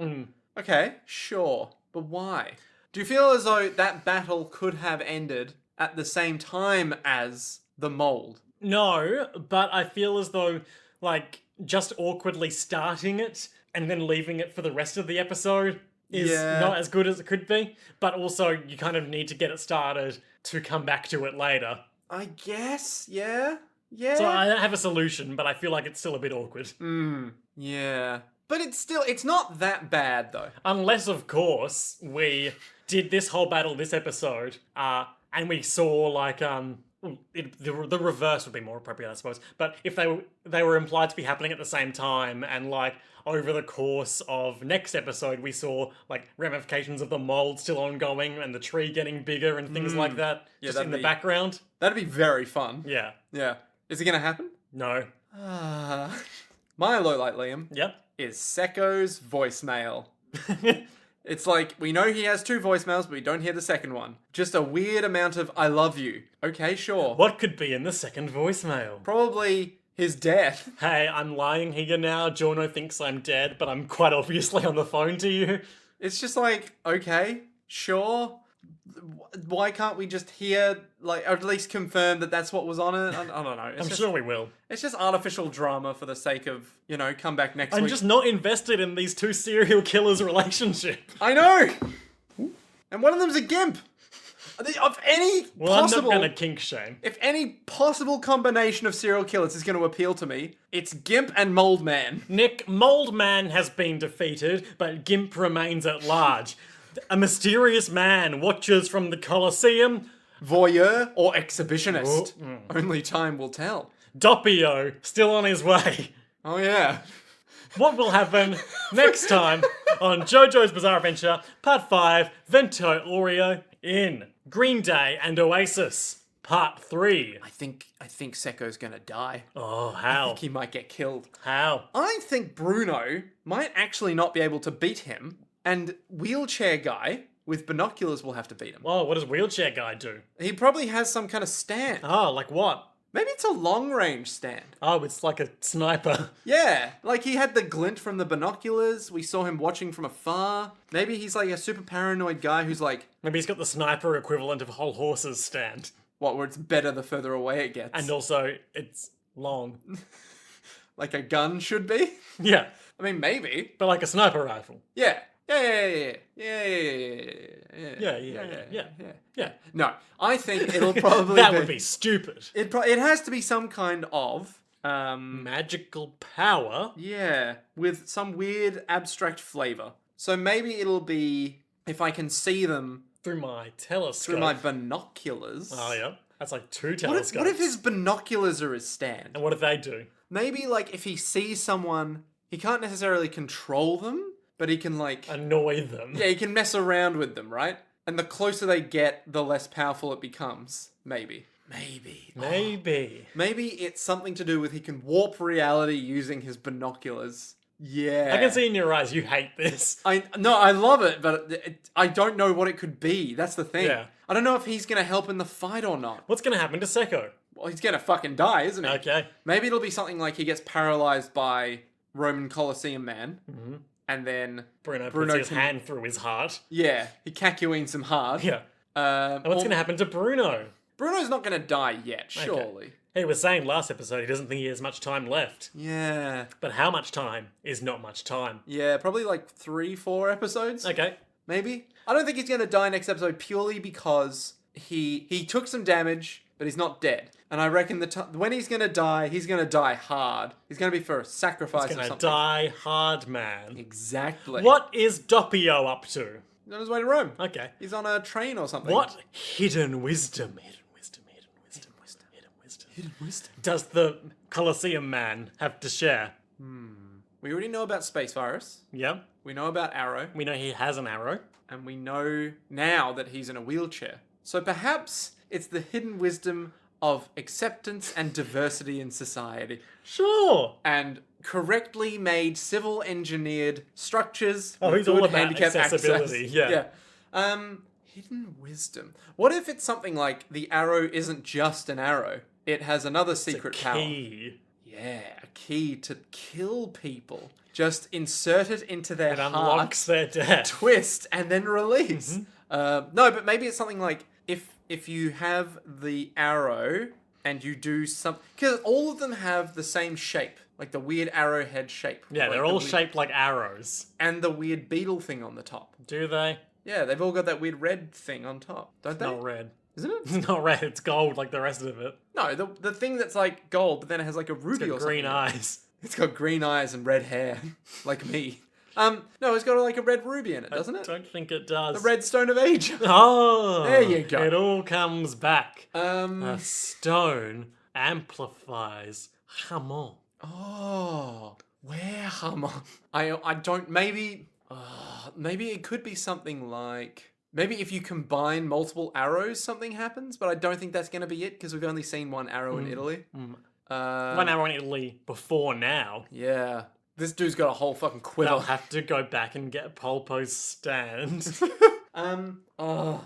Okay, sure. But why? Do you feel as though that battle could have ended at the same time as the mold? No, but I feel as though, like, just awkwardly starting it and then leaving it for the rest of the episode is not as good as it could be. But also, you kind of need to get it started to come back to it later. I guess, yeah. Yeah. So I don't have a solution, but I feel like it's still a bit awkward. Yeah. But it's not that bad, though. Unless, of course, we did this whole battle this episode, and we saw, like, the reverse would be more appropriate, I suppose. But if they were implied to be happening at the same time, and, like, over the course of next episode, we saw, like, ramifications of the mold still ongoing, and the tree getting bigger, and things like that, just in the background. That'd be very fun. Yeah. Yeah. Is it gonna happen? No. My lowlight, Liam, Yep. is Secco's voicemail. It's like, we know he has 2 voicemails, but we don't hear the second one. Just a weird amount of, I love you. Okay, sure. What could be in the second voicemail? Probably his death. Hey, I'm lying here now. Giorno thinks I'm dead, but I'm quite obviously on the phone to you. It's just like, okay, sure. Why can't we just hear, like, or at least confirm that that's what was on it? I don't know. I'm sure we will. It's just artificial drama for the sake of, come back next I'm week. just not invested in these two serial killers' relationship. I know! And one of them's a gimp! Of any Well, possible... I'm not gonna kink shame. If any possible combination of serial killers is going to appeal to me, it's Gimp and Mold Man. Nick, Mold Man has been defeated, but Gimp remains at large. A mysterious man watches from the Colosseum. Voyeur or exhibitionist? Only time will tell. Doppio, still on his way. Oh yeah. What will happen next time on JoJo's Bizarre Adventure, Part 5, Vento Oreo in Green Day and Oasis, Part 3. I think Secco's gonna die. Oh, I how? think he might get killed. How? I think Bruno might actually not be able to beat him, and Wheelchair Guy with binoculars will have to beat him. Oh, what does Wheelchair Guy do? He probably has some kind of stand. Oh, like what? Maybe it's a long range stand. Oh, it's like a sniper. Yeah, like he had the glint from the binoculars. We saw him watching from afar. Maybe he's like a super paranoid guy who's like, Maybe he's got the sniper equivalent of a whole horse's stand. what, where it's better the further away it gets. And also, it's long. Like a gun should be? Yeah, I mean, maybe. but like a sniper rifle. Yeah. Yeah. No, I think it'll probably That would be stupid. It has to be some kind of Magical power. yeah, with some weird abstract flavor. So maybe it'll be if I can see them Through my telescope. through my binoculars. Oh, yeah. That's like 2 What telescopes. if his binoculars are his stand? And what do they do? Maybe like if he sees someone, he can't necessarily control them, but he can like Annoy them. yeah, he can mess around with them, right? And the closer they get, the less powerful it becomes. Maybe. Maybe it's something to do with he can warp reality using his binoculars. Yeah. I can see in your eyes you hate this. I love it, but I don't know what it could be. That's the thing. Yeah. I don't know if he's going to help in the fight or not. What's going to happen to Sekko? Well, he's going to fucking die, isn't he? Okay. Maybe it'll be something like he gets paralyzed by Roman Colosseum Man. Mm-hmm. And then Bruno puts his hand through his heart. Yeah, he Kakyoins him hard. Yeah. And what's going to happen to Bruno? Bruno's not going to die yet, surely. Okay. He was saying last episode he doesn't think he has much time left. Yeah. But how much time is not much time? Yeah, probably like 3-4 episodes. Okay. Maybe. I don't think he's going to die next episode purely because he took some damage, but he's not dead. And I reckon when he's going to die hard. He's going to be for a sacrifice or something. He's going to die hard, man. Exactly. What is Doppio up to? He's on his way to Rome. Okay. He's on a train or something. What hidden wisdom does the Colosseum Man have to share? We already know about Space Virus. Yep. We know about Arrow. We know he has an arrow. And we know now that he's in a wheelchair. So perhaps it's the hidden wisdom of acceptance and diversity in society. Sure. And correctly made civil engineered structures. Oh, with he's all good about handicap accessibility. access. Yeah. Hidden wisdom. What if it's something like the arrow isn't just an arrow? It has another secret power. Key. Yeah, a key to kill people. Just insert it into their It heart, unlocks their death. twist, and then release. No, but maybe it's something like if you have the arrow and you do some... Because all of them have the same shape. Like the weird arrowhead shape. Yeah, like they're all shaped like arrows. And the weird beetle thing on the top. Do they? Yeah, they've all got that weird red thing on top, don't they? Not red. Isn't it? It's not red, it's gold like the rest of it. No, the thing that's like gold, but then it has like a ruby or something. Green eyes. It's got green eyes and red hair, like me. No, it's got like a red ruby in it, doesn't it? I don't think it does. The red stone of age. Oh! There you go. It all comes back. A Um. stone amplifies Hamon. Oh, where Hamon? I don't. Maybe it could be something like. Maybe if you combine multiple arrows, something happens, but I don't think that's going to be it because we've only seen one arrow in Italy. One arrow in Italy before now. Yeah. This dude's got a whole fucking quiver. They'll have to go back and get Polpo's stand.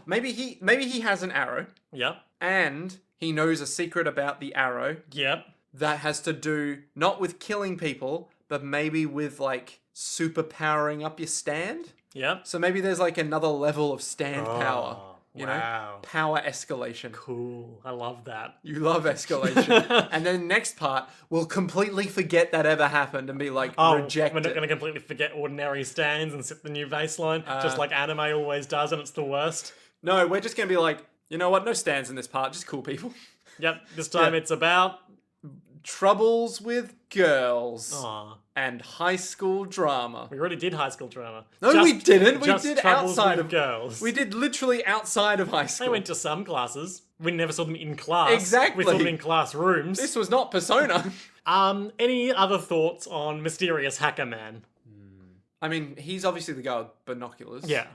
Maybe he has an arrow Yep. and he knows a secret about the arrow Yep. that has to do not with killing people, but maybe with like super powering up your stand. Yep. So maybe there's like another level of stand power. You wow. know? Power escalation. Cool. I love that. You love escalation. And then next part, we'll completely forget that ever happened and be like, reject we're not it. going to completely forget ordinary stands and set the new baseline, just like anime always does, and it's the worst. No, we're just going to be like, you know what? No stands in this part, just cool people. Yep. This time it's about... Troubles with girls. Aw. And high school drama. We already did high school drama. No, we didn't. We just did Troubles outside with of girls. We did literally outside of high school. They went to some classes. We never saw them in class. Exactly. We saw them in classrooms. This was not Persona. Any other thoughts on Mysterious Hacker Man? I mean, he's obviously the guy with binoculars. Yeah.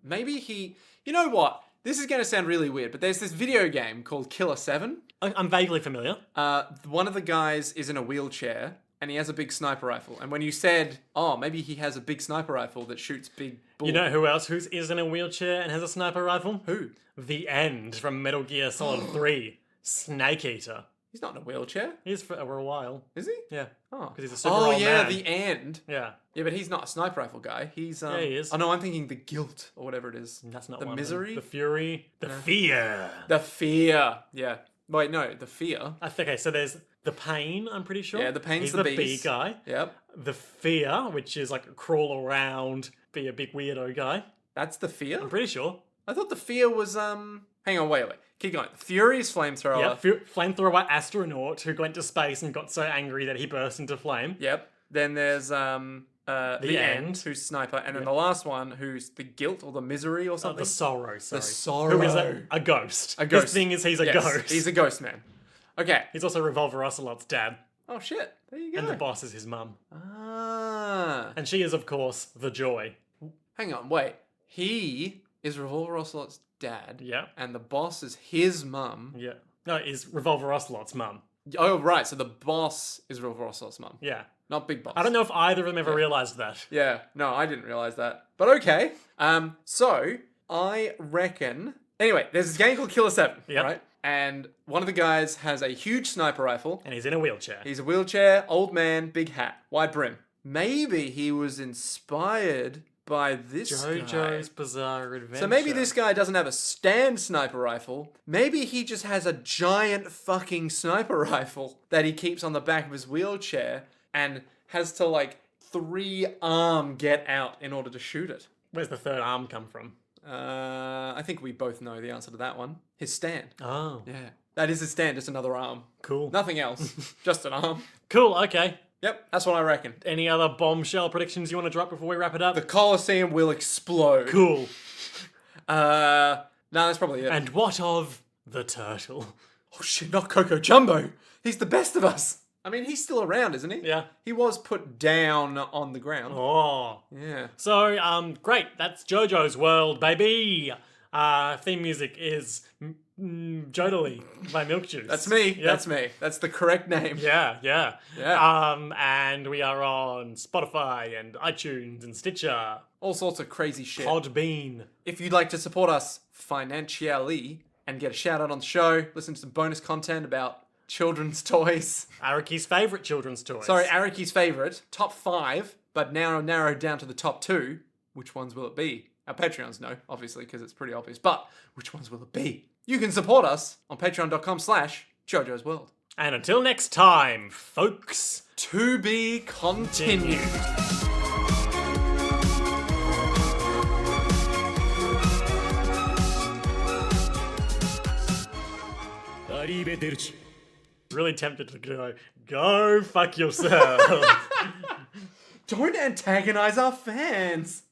Maybe he... You know what? This is going to sound really weird, but there's this video game called Killer 7. I'm vaguely familiar. One of the guys is in a wheelchair, and he has a big sniper rifle. And when you said, oh, maybe he has a big sniper rifle that shoots big bullets. You know who else is in a wheelchair and has a sniper rifle? Who? The End from Metal Gear Solid 3. Snake Eater. He's not in a wheelchair. He is for a while. Is he? Yeah. Oh. Because he's a super old man. The End. Yeah. Yeah, but he's not a sniper rifle guy. He's Yeah, he is. Oh no, I'm thinking the Guilt or whatever it is. That's not the one Misery. Of them. The Fury. The Fear. The Fear. Yeah. Wait, no, the Fear. Okay, so there's the Pain, I'm pretty sure. Yeah, the Pain's He's the B beast. guy. Yep. The Fear, which is like a crawl around, be a big weirdo guy. That's the Fear? I'm pretty sure. I thought the Fear was hang on, wait. Keep going. The Fury is flamethrower. Yeah, flamethrower astronaut who went to space and got so angry that he burst into flame. Yep. Then there's the End, who's sniper, and then the last one who's the Guilt or the Misery or something. The Sorrow, sorry. The Sorrow. Who is a ghost. A ghost. His thing is he's a ghost. He's a ghost man. Okay. He's also Revolver Ocelot's dad. Oh shit. There you go. And the boss is his mum. Ah. And she is, of course, the Joy. Hang on, wait. He is Revolver Ocelot's dad. Yeah. And the boss is his mum. Yeah. No, is Revolver Ocelot's mum. Oh, right. So the boss is Revolver Ocelot's mum. Yeah. Not Big Boss. I don't know if either of them ever realized that. Yeah. No, I didn't realize that. But okay. So I reckon. Anyway, there's this game called Killer 7. Yep. Right? And one of the guys has a huge sniper rifle. And he's in a wheelchair. He's a wheelchair, old man, big hat, wide brim. Maybe he was inspired by this Jojo's guy. Bizarre Adventure. So maybe this guy doesn't have a stand sniper rifle. Maybe he just has a giant fucking sniper rifle that he keeps on the back of his wheelchair and has to like 3-arm get out in order to shoot it. Where's the third arm come from? I think we both know the answer to that one. His stand. Oh. Yeah. That is his stand, just another arm. Cool. Nothing else. Just an arm. Cool, okay. Yep, that's what I reckon. Any other bombshell predictions you want to drop before we wrap it up? The Colosseum will explode. Cool. No, that's probably it. And what of the turtle? Oh shit, not Coco Jumbo. He's the best of us. I mean, he's still around, isn't he? Yeah. He was put down on the ground. Oh. Yeah. So, great. That's JoJo's World, baby. Theme music is Jodely by Milk Juice. That's me. Yep. That's me. That's the correct name. Yeah, yeah. Yeah. And we are on Spotify and iTunes and Stitcher, All sorts of crazy shit. Podbean. If you'd like to support us financially and get a shout out on the show, listen to some bonus content about children's toys. Araki's favourite children's toys. Sorry, Araki's favourite. Top 5, but now narrowed down to the top 2. Which ones will it be? Our Patreons know, obviously, because it's pretty obvious. But which ones will it be? You can support us on patreon.com/Jojo's World. And until next time, folks. To be continued. Really tempted to go fuck yourself. Don't antagonize our fans.